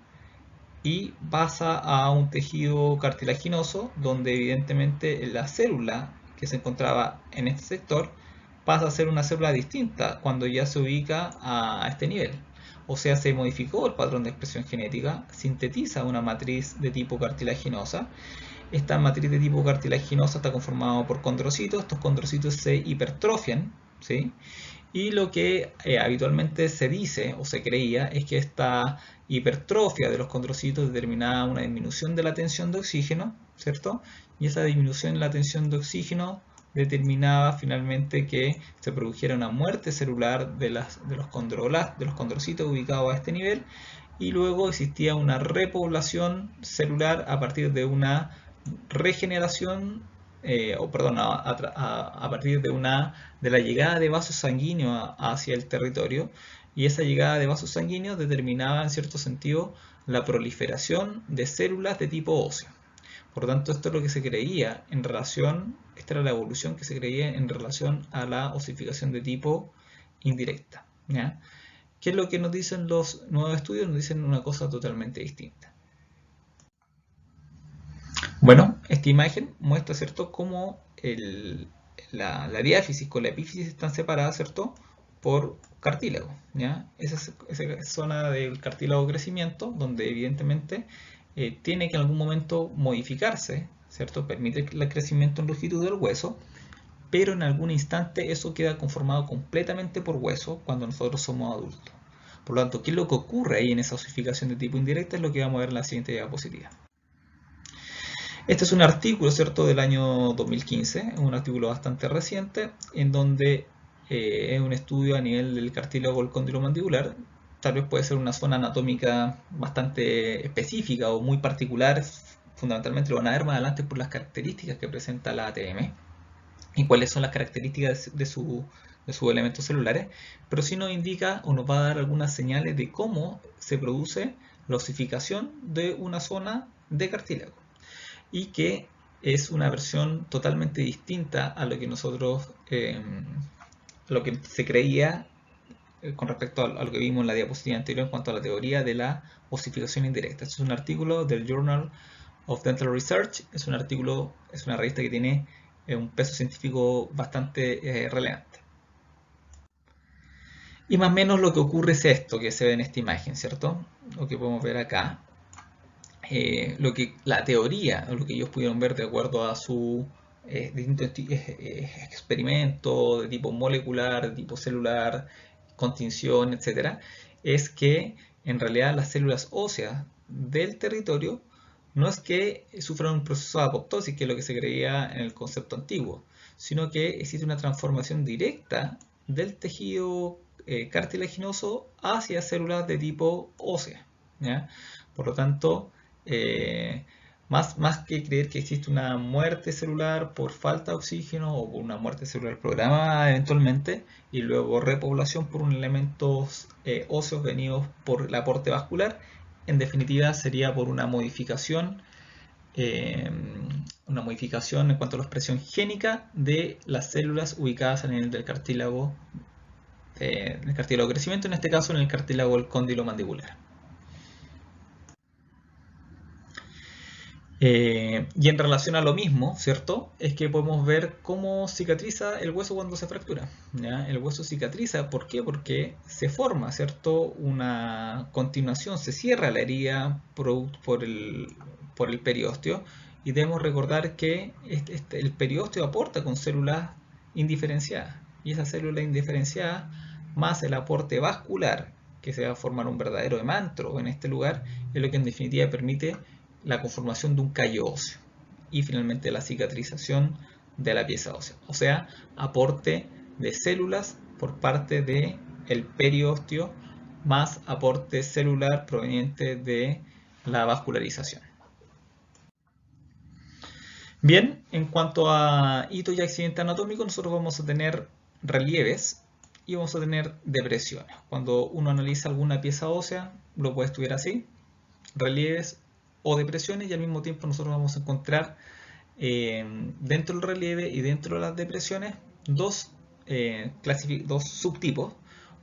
y pasa a un tejido cartilaginoso donde evidentemente la célula que se encontraba en este sector pasa a ser una célula distinta cuando ya se ubica a este nivel. O sea, se modificó el patrón de expresión genética, sintetiza una matriz de tipo cartilaginosa. Esta matriz de tipo cartilaginosa está conformada por condrocitos. Estos condrocitos se hipertrofian, ¿sí?, Y lo que habitualmente se dice o se creía es que esta hipertrofia de los condrocitos determinaba una disminución de la tensión de oxígeno, ¿cierto? Y esa disminución en la tensión de oxígeno determinaba finalmente que se produjera una muerte celular de los condrocitos ubicados a este nivel, y luego existía una repoblación celular a partir de una regeneración, a partir de la llegada de vasos sanguíneos hacia el territorio, y esa llegada de vasos sanguíneos determinaba en cierto sentido la proliferación de células de tipo óseo. Por lo tanto, esto es lo que se creía en relación, esta era la evolución que se creía en relación a la osificación de tipo indirecta, ¿ya? ¿Qué es lo que nos dicen los nuevos estudios? Nos dicen una cosa totalmente distinta. Bueno, esta imagen muestra, ¿cierto?, cómo la diáfisis con la epífisis están separadas, ¿cierto?, por cartílago, ¿ya? Esa zona del cartílago de crecimiento, donde evidentemente tiene que en algún momento modificarse, ¿cierto?, permite el crecimiento en longitud del hueso, pero en algún instante eso queda conformado completamente por hueso cuando nosotros somos adultos. Por lo tanto, ¿qué es lo que ocurre ahí en esa osificación de tipo indirecta? Es lo que vamos a ver en la siguiente diapositiva. Este es un artículo, ¿cierto?, del año 2015, un artículo bastante reciente, en donde es un estudio a nivel del cartílago del cóndilo mandibular. Tal vez puede ser una zona anatómica bastante específica o muy particular, fundamentalmente lo van a ver más adelante por las características que presenta la ATM y cuáles son las características de sus elementos celulares, pero sí nos indica o nos va a dar algunas señales de cómo se produce la osificación de una zona de cartílago, y que es una versión totalmente distinta a lo que nosotros, lo que se creía con respecto a lo que vimos en la diapositiva anterior en cuanto a la teoría de la osificación indirecta. Este es un artículo del Journal of Dental Research, es un artículo, es una revista que tiene un peso científico bastante relevante. Y más o menos lo que ocurre es esto que se ve en esta imagen, ¿cierto? Lo que podemos ver acá. La teoría, lo que ellos pudieron ver de acuerdo a su distintos experimentos de tipo molecular, de tipo celular, con tinción, etc., es que en realidad las células óseas del territorio no es que sufran un proceso de apoptosis, que es lo que se creía en el concepto antiguo, sino que existe una transformación directa del tejido cartilaginoso hacia células de tipo ósea, ¿ya? Por lo tanto, más que creer que existe una muerte celular por falta de oxígeno o por una muerte celular programada eventualmente y luego repoblación por un elementos óseos venidos por el aporte vascular, en definitiva sería por una modificación en cuanto a la expresión génica de las células ubicadas a nivel del cartílago de crecimiento, en este caso en el cartílago del cóndilo mandibular. Y en relación a lo mismo, ¿cierto? Es que podemos ver cómo cicatriza el hueso cuando se fractura, ¿ya? El hueso cicatriza, ¿por qué? Porque se forma, ¿cierto?, una continuación, se cierra la herida por el periósteo, y debemos recordar que el periósteo aporta con células indiferenciadas, y esas células indiferenciadas, más el aporte vascular, que se va a formar un verdadero hemantro en este lugar, es lo que en definitiva permite la conformación de un callo óseo y finalmente la cicatrización de la pieza ósea, o sea, aporte de células por parte del periósteo más aporte celular proveniente de la vascularización. Bien, en cuanto a hitos y accidentes anatómicos, nosotros vamos a tener relieves y vamos a tener depresiones. Cuando uno analiza alguna pieza ósea, lo puede estudiar así: relieves o depresiones, y al mismo tiempo nosotros vamos a encontrar dentro del relieve y dentro de las depresiones dos subtipos.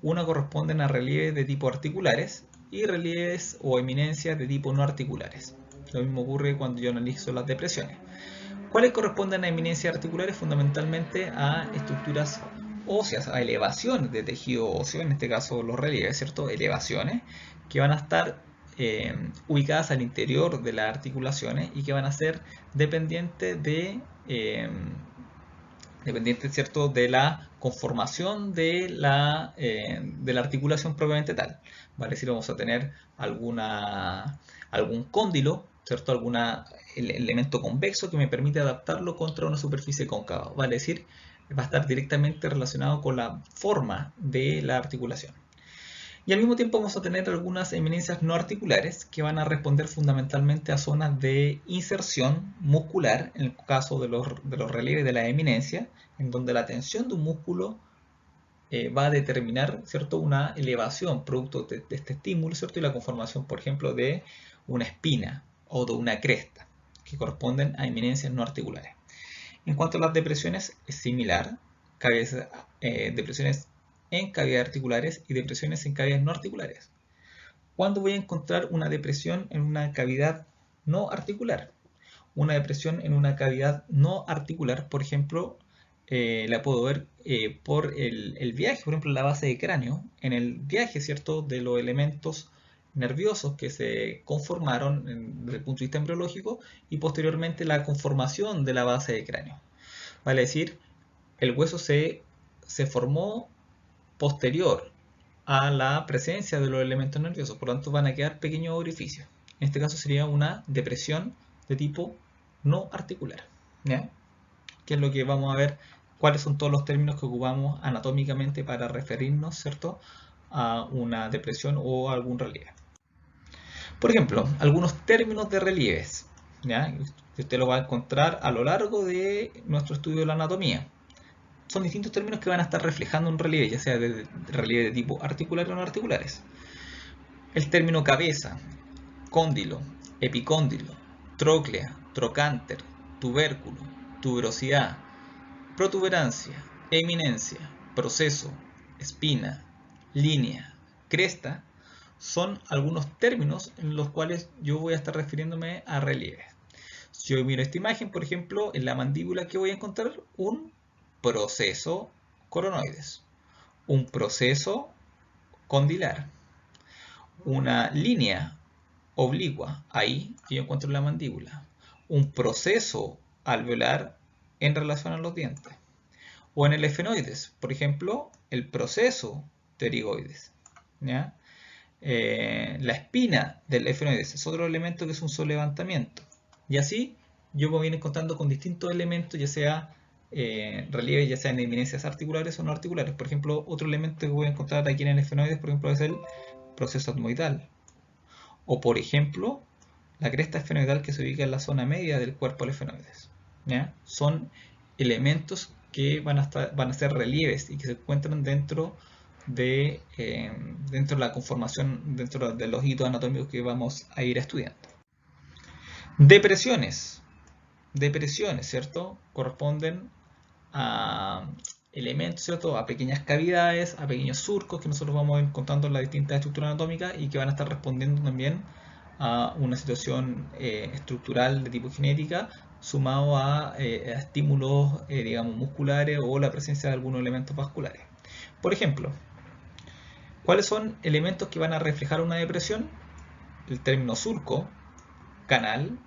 Una corresponden a relieves de tipo articulares y relieves o eminencias de tipo no articulares. Lo mismo ocurre cuando yo analizo las depresiones. ¿Cuáles corresponden a eminencias articulares? Fundamentalmente a estructuras óseas, a elevaciones de tejido óseo, en este caso los relieves, ¿cierto? Elevaciones que van a estar ubicadas al interior de las articulaciones y que van a ser dependientes, ¿cierto?, de la conformación de la articulación propiamente tal. Vale, es decir, vamos a tener algún cóndilo, ¿cierto? Algún elemento convexo que me permite adaptarlo contra una superficie cóncava. Vale, es decir, va a estar directamente relacionado con la forma de la articulación. Y al mismo tiempo vamos a tener algunas eminencias no articulares que van a responder fundamentalmente a zonas de inserción muscular, en el caso de los relieves de la eminencia, en donde la tensión de un músculo va a determinar, ¿cierto?, una elevación producto de este estímulo, ¿cierto?, y la conformación, por ejemplo, de una espina o de una cresta, que corresponden a eminencias no articulares. En cuanto a las depresiones, es similar, depresiones en cavidades articulares y depresiones en cavidades no articulares. ¿Cuándo voy a encontrar una depresión en una cavidad no articular? Una depresión en una cavidad no articular, por ejemplo, la puedo ver por el viaje, por ejemplo, en la base de cráneo, en el viaje, ¿cierto?, de los elementos nerviosos que se conformaron desde el punto de vista embriológico y posteriormente la conformación de la base de cráneo. Vale decir, el hueso se formó posterior a la presencia de los elementos nerviosos, por lo tanto van a quedar pequeños orificios. En este caso sería una depresión de tipo no articular, ¿ya? Que es lo que vamos a ver, cuáles son todos los términos que ocupamos anatómicamente para referirnos, ¿cierto?, a una depresión o a algún relieve. Por ejemplo, algunos términos de relieves, ¿ya?, que usted lo va a encontrar a lo largo de nuestro estudio de la anatomía. Son distintos términos que van a estar reflejando un relieve, ya sea de relieve de tipo articular o no articulares. El término cabeza, cóndilo, epicóndilo, tróclea, trocánter, tubérculo, tuberosidad, protuberancia, eminencia, proceso, espina, línea, cresta, son algunos términos en los cuales yo voy a estar refiriéndome a relieves. Si yo miro esta imagen, por ejemplo, en la mandíbula, ¿qué voy a encontrar? Un proceso coronoides, un proceso condilar, una línea oblicua, ahí yo encuentro la mandíbula, un proceso alveolar en relación a los dientes, o en el efenoides, por ejemplo, el proceso pterigoides, ¿ya? La espina del efenoides es otro elemento que es un sobrelevantamiento, y así yo me voy encontrando con distintos elementos, ya sea relieves, ya sean eminencias articulares o no articulares. Por ejemplo, otro elemento que voy a encontrar aquí en el efenoides, por ejemplo, es el proceso etmoidal, o por ejemplo, la cresta esfenoidal que se ubica en la zona media del cuerpo del efenoides, ¿ya? Son elementos que van a ser relieves y que se encuentran dentro de la conformación, dentro de los hitos anatómicos que vamos a ir estudiando. Depresiones, ¿cierto?, corresponden a elementos, ¿cierto?, a pequeñas cavidades, a pequeños surcos que nosotros vamos a ir encontrando en las distintas estructuras anatómicas y que van a estar respondiendo también a una situación estructural de tipo genética, sumado a estímulos, digamos, musculares o la presencia de algunos elementos vasculares. Por ejemplo, ¿cuáles son elementos que van a reflejar una depresión? El término surco, canal,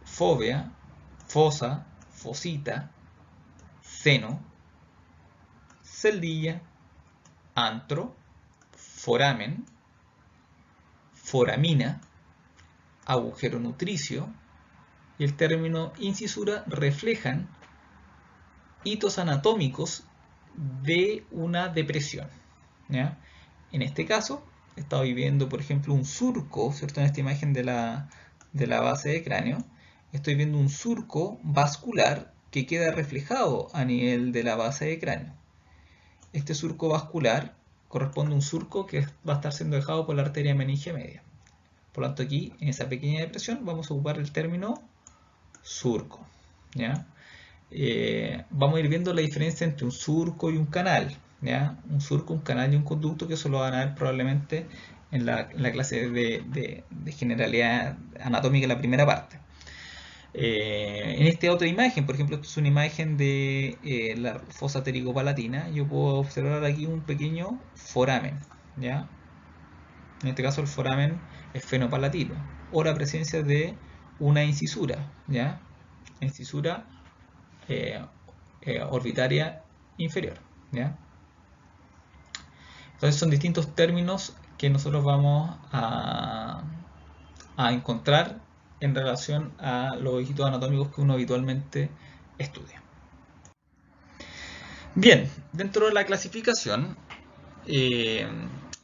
fóvea, fosa, fosita, seno, celdilla, antro, foramen, foramina, agujero nutricio y el término incisura reflejan hitos anatómicos de una depresión, ¿ya? En este caso, estamos viendo, por ejemplo, un surco, ¿cierto? En esta imagen de la base de cráneo, estoy viendo un surco vascular que queda reflejado a nivel de la base de cráneo. Este surco vascular corresponde a un surco que va a estar siendo dejado por la arteria meningia media. Por lo tanto, aquí, en esa pequeña depresión, vamos a ocupar el término surco, ¿ya? Vamos a ir viendo la diferencia entre un surco y un canal, ¿ya? Un surco, un canal y un conducto, que eso lo van a ver probablemente en la clase de generalidad anatómica en la primera parte. En esta otra imagen, por ejemplo, esto es una imagen de la fosa ptericopalatina. Yo puedo observar aquí un pequeño foramen, ¿ya? En este caso el foramen esfenopalatino, o la presencia de una incisura, ¿ya? Incisura orbitaria inferior, ¿ya? Entonces son distintos términos que nosotros vamos a encontrar en relación a los dígitos anatómicos que uno habitualmente estudia. Bien, dentro de la clasificación, eh,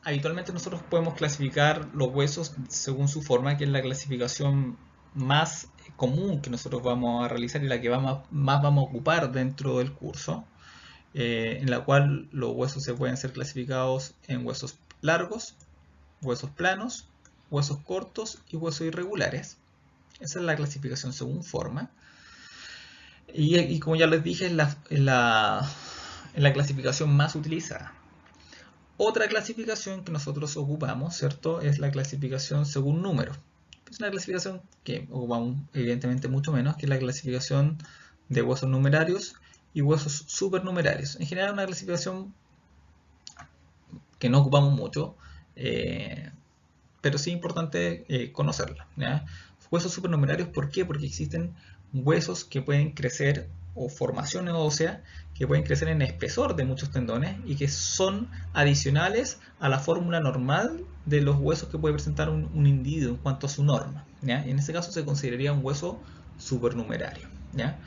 habitualmente nosotros podemos clasificar los huesos según su forma, que es la clasificación más común que nosotros vamos a realizar y la que más vamos a ocupar dentro del curso, en la cual los huesos se pueden ser clasificados en huesos largos, huesos planos, huesos cortos y huesos irregulares. Esa es la clasificación según forma. Y como ya les dije, es la clasificación más utilizada. Otra clasificación que nosotros ocupamos, ¿cierto? Es la clasificación según número. Es una clasificación que ocupamos evidentemente mucho menos, que es la clasificación de huesos numerarios y huesos supernumerarios. En general, una clasificación que no ocupamos mucho, pero sí es importante conocerla, ¿ya? Huesos supernumerarios, ¿por qué? Porque existen huesos que pueden crecer, o formaciones óseas que pueden crecer en espesor de muchos tendones y que son adicionales a la fórmula normal de los huesos que puede presentar un individuo en cuanto a su norma, ¿ya? Y en ese caso se consideraría un hueso supernumerario, ¿ya?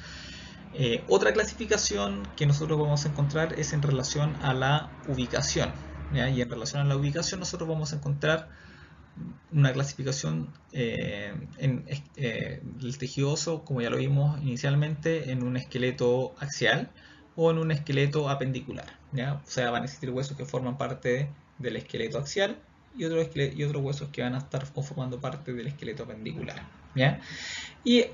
Otra clasificación que nosotros vamos a encontrar es en relación a la ubicación, ¿ya? Y en relación a la ubicación nosotros vamos a encontrar una clasificación el tejido óseo, como ya lo vimos inicialmente, en un esqueleto axial o en un esqueleto apendicular, ¿ya? O sea, van a existir huesos que forman parte del esqueleto axial y otros huesos que van a estar formando parte del esqueleto apendicular, ¿ya? Y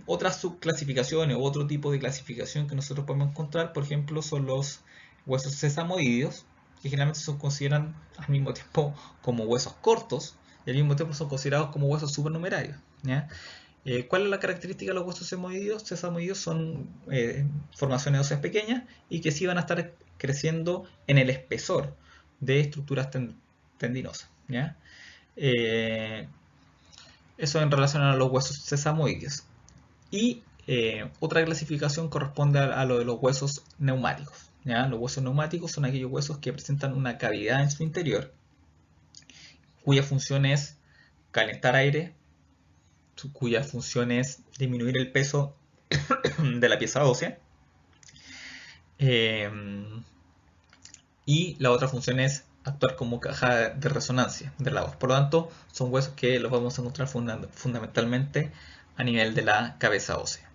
otras subclasificaciones o otro tipo de clasificación que nosotros podemos encontrar, por ejemplo, son los huesos sesamoideos, que generalmente se consideran al mismo tiempo como huesos cortos y al mismo tiempo son considerados como huesos supernumerarios, ¿ya? ¿Cuál es la característica de los huesos sesamoideos? Sesamoideos son formaciones óseas pequeñas y que sí van a estar creciendo en el espesor de estructuras tendinosas, ¿ya? Eso en relación a los huesos sesamoideos. Y otra clasificación corresponde a lo de los huesos neumáticos, ¿ya? Los huesos neumáticos son aquellos huesos que presentan una cavidad en su interior, cuya función es calentar aire, cuya función es disminuir el peso de la pieza ósea, eh, y la otra función es actuar como caja de resonancia de la voz. Por lo tanto, son huesos que los vamos a encontrar fundamentalmente a nivel de la cabeza ósea.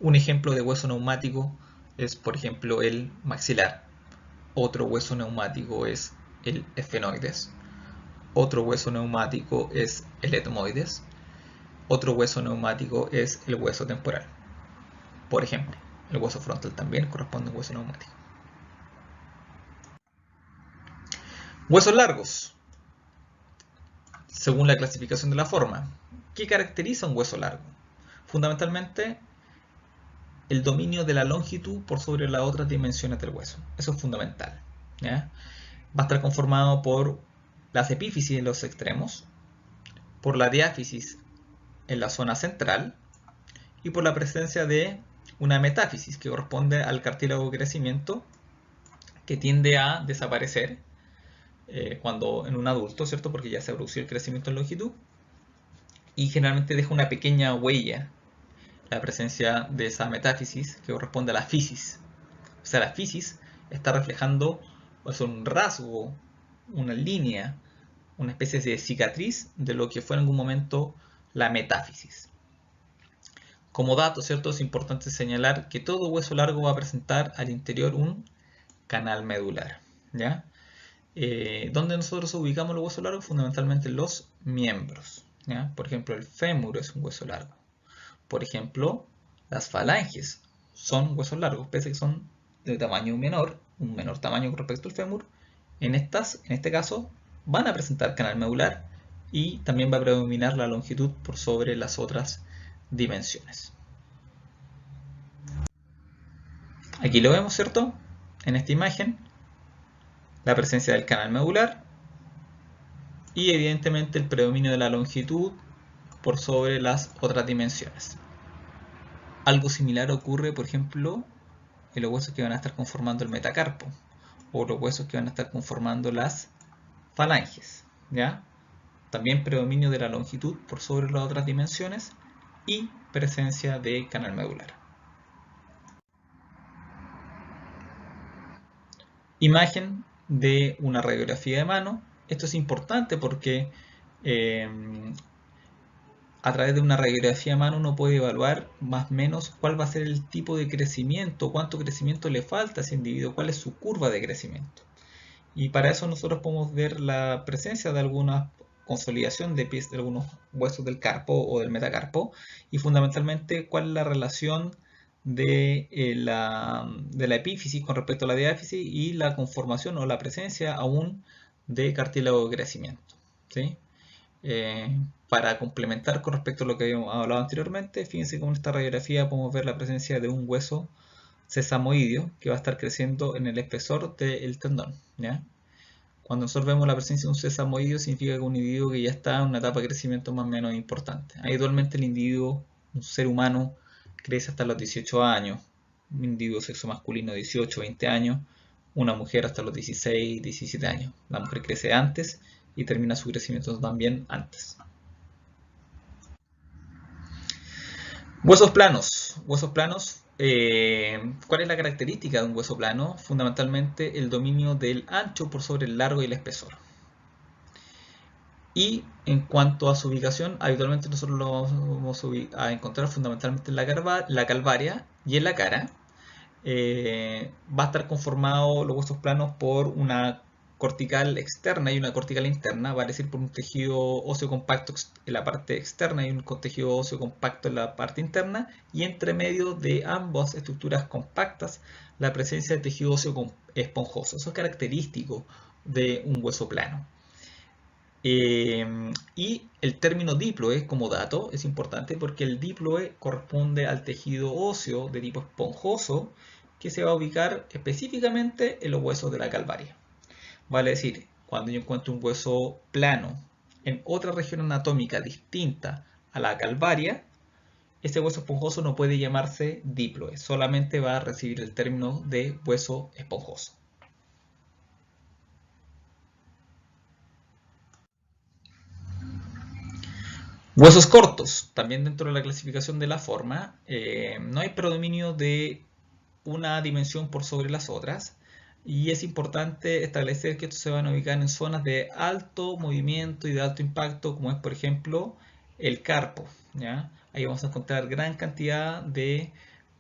Un ejemplo de hueso neumático es, por ejemplo, el maxilar. Otro hueso neumático es el esfenoides. Otro hueso neumático es el etmoides. Otro hueso neumático es el hueso temporal. Por ejemplo, el hueso frontal también corresponde a un hueso neumático. Huesos largos. Según la clasificación de la forma, ¿qué caracteriza un hueso largo? Fundamentalmente, el dominio de la longitud por sobre las otras dimensiones del hueso. Eso es fundamental, ¿ya? Va a estar conformado por las epífisis en los extremos, por la diáfisis en la zona central y por la presencia de una metáfisis que corresponde al cartílago de crecimiento, que tiende a desaparecer cuando en un adulto, ¿cierto? Porque ya se produjo el crecimiento en longitud y generalmente deja una pequeña huella la presencia de esa metáfisis que corresponde a la fisis. O sea, la fisis está reflejando, o sea, un rasgo, una línea, una especie de cicatriz de lo que fue en algún momento la metáfisis. Como dato, ¿cierto? Es importante señalar que todo hueso largo va a presentar al interior un canal medular, ¿ya? ¿Dónde nosotros ubicamos los huesos largos? Fundamentalmente en los miembros, ¿ya? Por ejemplo, el fémur es un hueso largo. Por ejemplo, las falanges son huesos largos, pese a que son de tamaño menor, un menor tamaño con respecto al fémur. En este caso, van a presentar canal medular y también va a predominar la longitud por sobre las otras dimensiones. Aquí lo vemos, ¿cierto? En esta imagen, la presencia del canal medular y evidentemente el predominio de la longitud por sobre las otras dimensiones. Algo similar ocurre, por ejemplo, y los huesos que van a estar conformando el metacarpo, o los huesos que van a estar conformando las falanges, ¿ya? También predominio de la longitud por sobre las otras dimensiones y presencia de canal medular. Imagen de una radiografía de mano. Esto es importante porque a través de una radiografía de mano uno puede evaluar más o menos cuál va a ser el tipo de crecimiento, cuánto crecimiento le falta a ese individuo, cuál es su curva de crecimiento. Y para eso nosotros podemos ver la presencia de alguna consolidación de algunos huesos del carpo o del metacarpo, y fundamentalmente cuál es la relación de la epífisis con respecto a la diáfisis y la conformación o la presencia aún de cartílago de crecimiento, ¿sí? Para complementar con respecto a lo que habíamos hablado anteriormente, fíjense que en esta radiografía podemos ver la presencia de un hueso sesamoideo que va a estar creciendo en el espesor del tendón, ¿ya? Cuando nosotros vemos la presencia de un sesamoideo significa que un individuo que ya está en una etapa de crecimiento más o menos importante. Habitualmente el individuo, un ser humano, crece hasta los 18 años, un individuo sexo masculino 18, 20 años, una mujer hasta los 16, 17 años. La mujer crece antes y termina su crecimiento también antes. Huesos planos. Huesos planos. ¿Cuál es la característica de un hueso plano? Fundamentalmente el dominio del ancho por sobre el largo y el espesor. Y en cuanto a su ubicación, habitualmente nosotros lo vamos a encontrar fundamentalmente en la calvaria y en la cara. Va a estar conformado los huesos planos por una cortical externa y una cortical interna, vale decir por un tejido óseo compacto en la parte externa y un tejido óseo compacto en la parte interna, y entre medio de ambas estructuras compactas la presencia de tejido óseo esponjoso. Eso es característico de un hueso plano. Y el término diploe, como dato, es importante porque el diploe corresponde al tejido óseo de tipo esponjoso que se va a ubicar específicamente en los huesos de la calvaria. Vale decir, cuando yo encuentro un hueso plano en otra región anatómica distinta a la calvaria, este hueso esponjoso no puede llamarse diploe, solamente va a recibir el término de hueso esponjoso. Huesos cortos, también dentro de la clasificación de la forma, no hay predominio de una dimensión por sobre las otras, y es importante establecer que estos se van a ubicar en zonas de alto movimiento y de alto impacto, como es por ejemplo el carpo, ¿ya? Ahí vamos a encontrar gran cantidad de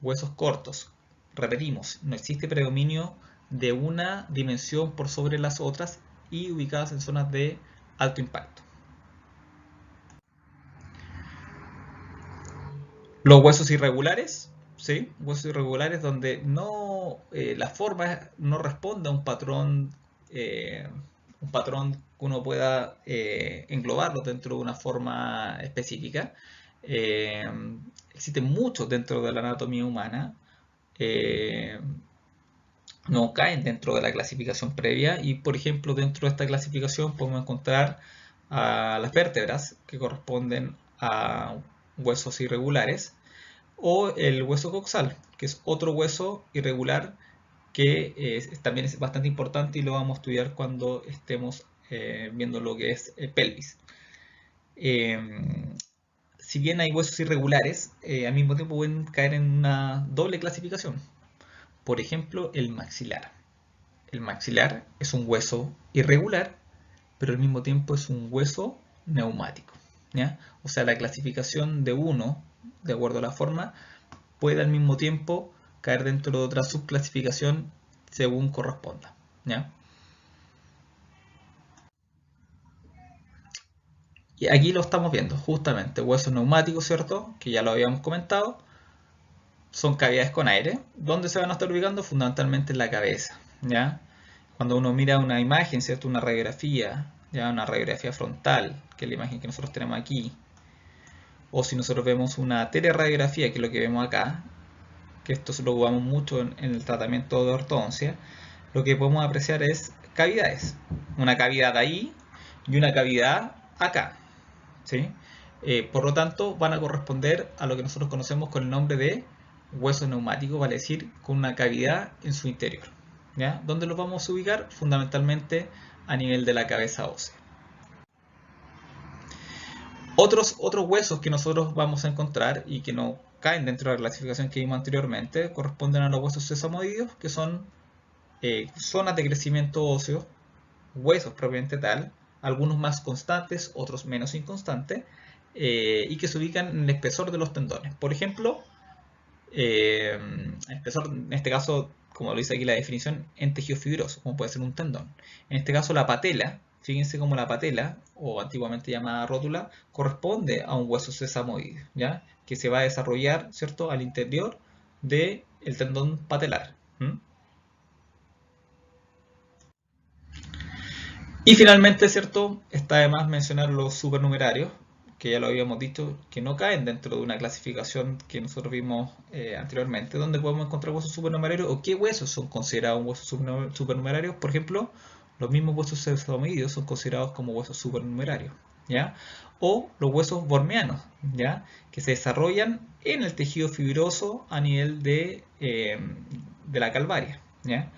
huesos cortos. Repetimos, no existe predominio de una dimensión por sobre las otras y ubicadas en zonas de alto impacto. Los huesos irregulares, ¿sí? Huesos irregulares donde no, la forma no responde a un patrón que uno pueda englobarlo dentro de una forma específica. Eh, Existen muchos dentro de la anatomía humana. eh, no caen dentro de la clasificación previa, y por ejemplo dentro de esta clasificación podemos encontrar a las vértebras que corresponden a huesos irregulares, o el hueso coxal, que es otro hueso irregular que también es bastante importante y lo vamos a estudiar cuando estemos viendo lo que es pelvis. Si bien hay huesos irregulares, al mismo tiempo pueden caer en una doble clasificación. Por ejemplo, el maxilar. El maxilar es un hueso irregular, pero al mismo tiempo es un hueso neumático, ¿ya? O sea, la clasificación de uno, de acuerdo a la forma, puede al mismo tiempo caer dentro de otra subclasificación según corresponda, ¿ya? Y aquí lo estamos viendo, justamente, huesos neumáticos, ¿cierto? Que ya lo habíamos comentado. Son cavidades con aire. ¿Dónde se van a estar ubicando? Fundamentalmente en la cabeza, ¿ya? Cuando uno mira una imagen, ¿cierto? Una radiografía, ya una radiografía frontal, que es la imagen que nosotros tenemos aquí, o si nosotros vemos una teleradiografía, que es lo que vemos acá, que esto se lo ocupamos mucho en el tratamiento de ortodoncia, lo que podemos apreciar es cavidades. Una cavidad ahí y una cavidad acá, ¿sí? Por lo tanto, van a corresponder a lo que nosotros conocemos con el nombre de hueso neumático vale decir con una cavidad en su interior. ¿Ya? ¿Dónde los vamos a ubicar? Fundamentalmente a nivel de la cabeza ósea. Otros huesos que nosotros vamos a encontrar y que no caen dentro de la clasificación que vimos anteriormente corresponden a los huesos sesamoideos, que son zonas de crecimiento óseo, huesos propiamente tal, algunos más constantes, otros menos inconstantes, y que se ubican en el espesor de los tendones. Por ejemplo, espesor, en este caso, como lo dice aquí la definición, en tejido fibroso, como puede ser un tendón. En este caso, la patela, fíjense como la patela, o antiguamente llamada rótula, corresponde a un hueso sesamoide, ¿ya? Que se va a desarrollar, ¿cierto?, al interior del tendón patelar. Y finalmente, ¿cierto? Está además mencionar los supernumerarios, que ya lo habíamos dicho, que no caen dentro de una clasificación que nosotros vimos anteriormente, donde podemos encontrar huesos supernumerarios o qué huesos son considerados huesos supernumerarios. Por ejemplo, los mismos huesos sesamoideos son considerados como huesos supernumerarios, ¿ya? O los huesos borneanos, ¿ya? Que se desarrollan en el tejido fibroso a nivel de la calvaria, ¿ya?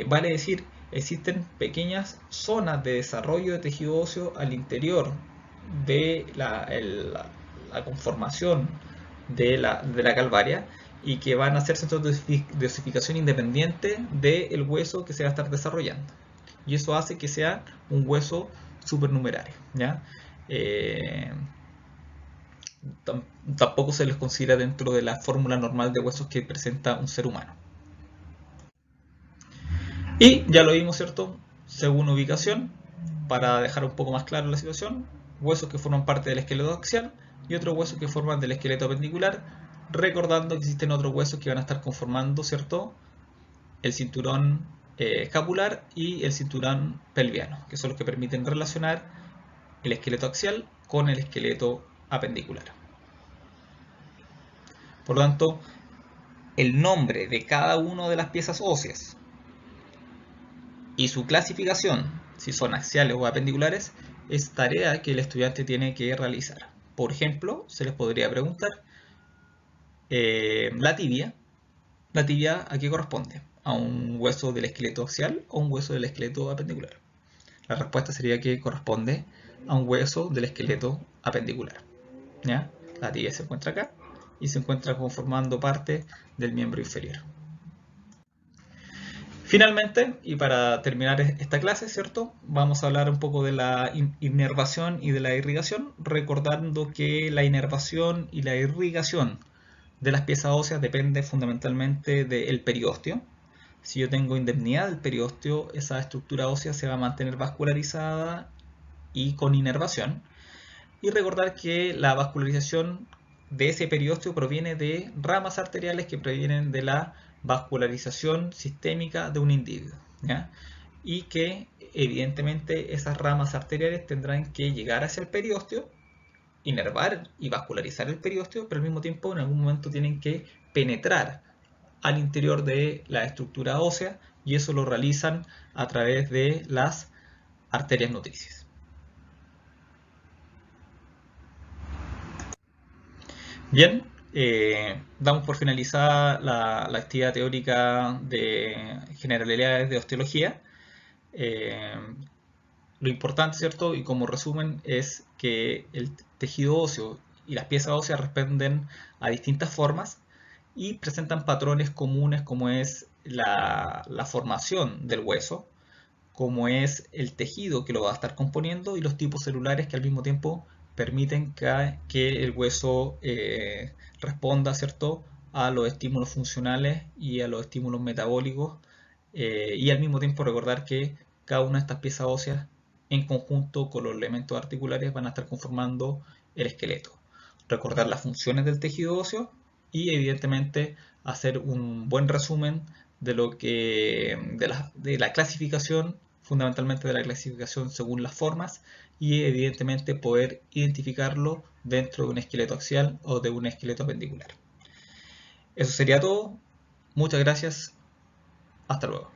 Vale decir, existen pequeñas zonas de desarrollo de tejido óseo al interior de la conformación de la calvaria y que van a ser centros de osificación independiente del hueso que se va a estar desarrollando. Y eso hace que sea un hueso supernumerario, ¿ya? Eh, Tampoco se les considera dentro de la fórmula normal de huesos que presenta un ser humano. Y ya lo vimos, ¿cierto? Según ubicación, para dejar un poco más claro la situación, huesos que forman parte del esqueleto axial y otros huesos que forman del esqueleto apendicular, recordando que existen otros huesos que van a estar conformando, ¿cierto?, el cinturón escapular y el cinturón pelviano, que son los que permiten relacionar el esqueleto axial con el esqueleto apendicular. Por lo tanto, el nombre de cada una de las piezas óseas y su clasificación, si son axiales o apendiculares, es tarea que el estudiante tiene que realizar. Por ejemplo, se les podría preguntar, la tibia ¿a qué corresponde? ¿A un hueso del esqueleto axial o un hueso del esqueleto apendicular? La respuesta sería que corresponde a un hueso del esqueleto apendicular. ¿Ya? La tibia se encuentra acá y se encuentra conformando parte del miembro inferior. Finalmente, y para terminar esta clase, ¿cierto? Vamos a hablar un poco de la inervación y de la irrigación, recordando que la inervación y la irrigación de las piezas óseas depende fundamentalmente del periósteo. Si yo tengo indemnidad del periósteo, esa estructura ósea se va a mantener vascularizada y con inervación. Y recordar que la vascularización de ese periósteo proviene de ramas arteriales que provienen de la vascularización sistémica de un individuo, ¿ya? Y que evidentemente esas ramas arteriales tendrán que llegar hacia el periósteo, inervar y vascularizar el periósteo, pero al mismo tiempo en algún momento tienen que penetrar al interior de la estructura ósea y eso lo realizan a través de las arterias nutricias. Bien, damos por finalizada la actividad teórica de generalidades de osteología. Eh, lo importante, ¿cierto? Y como resumen es que el tejido óseo y las piezas óseas responden a distintas formas y presentan patrones comunes como es la formación del hueso, como es el tejido que lo va a estar componiendo y los tipos celulares que al mismo tiempo permiten que el hueso responda, ¿cierto?, a los estímulos funcionales y a los estímulos metabólicos, y al mismo tiempo recordar que cada una de estas piezas óseas en conjunto con los elementos articulares van a estar conformando el esqueleto. Recordar las funciones del tejido óseo y evidentemente hacer un buen resumen de la clasificación, fundamentalmente de la clasificación según las formas, y evidentemente poder identificarlo dentro de un esqueleto axial o de un esqueleto apendicular. Eso sería todo. Muchas gracias. Hasta luego.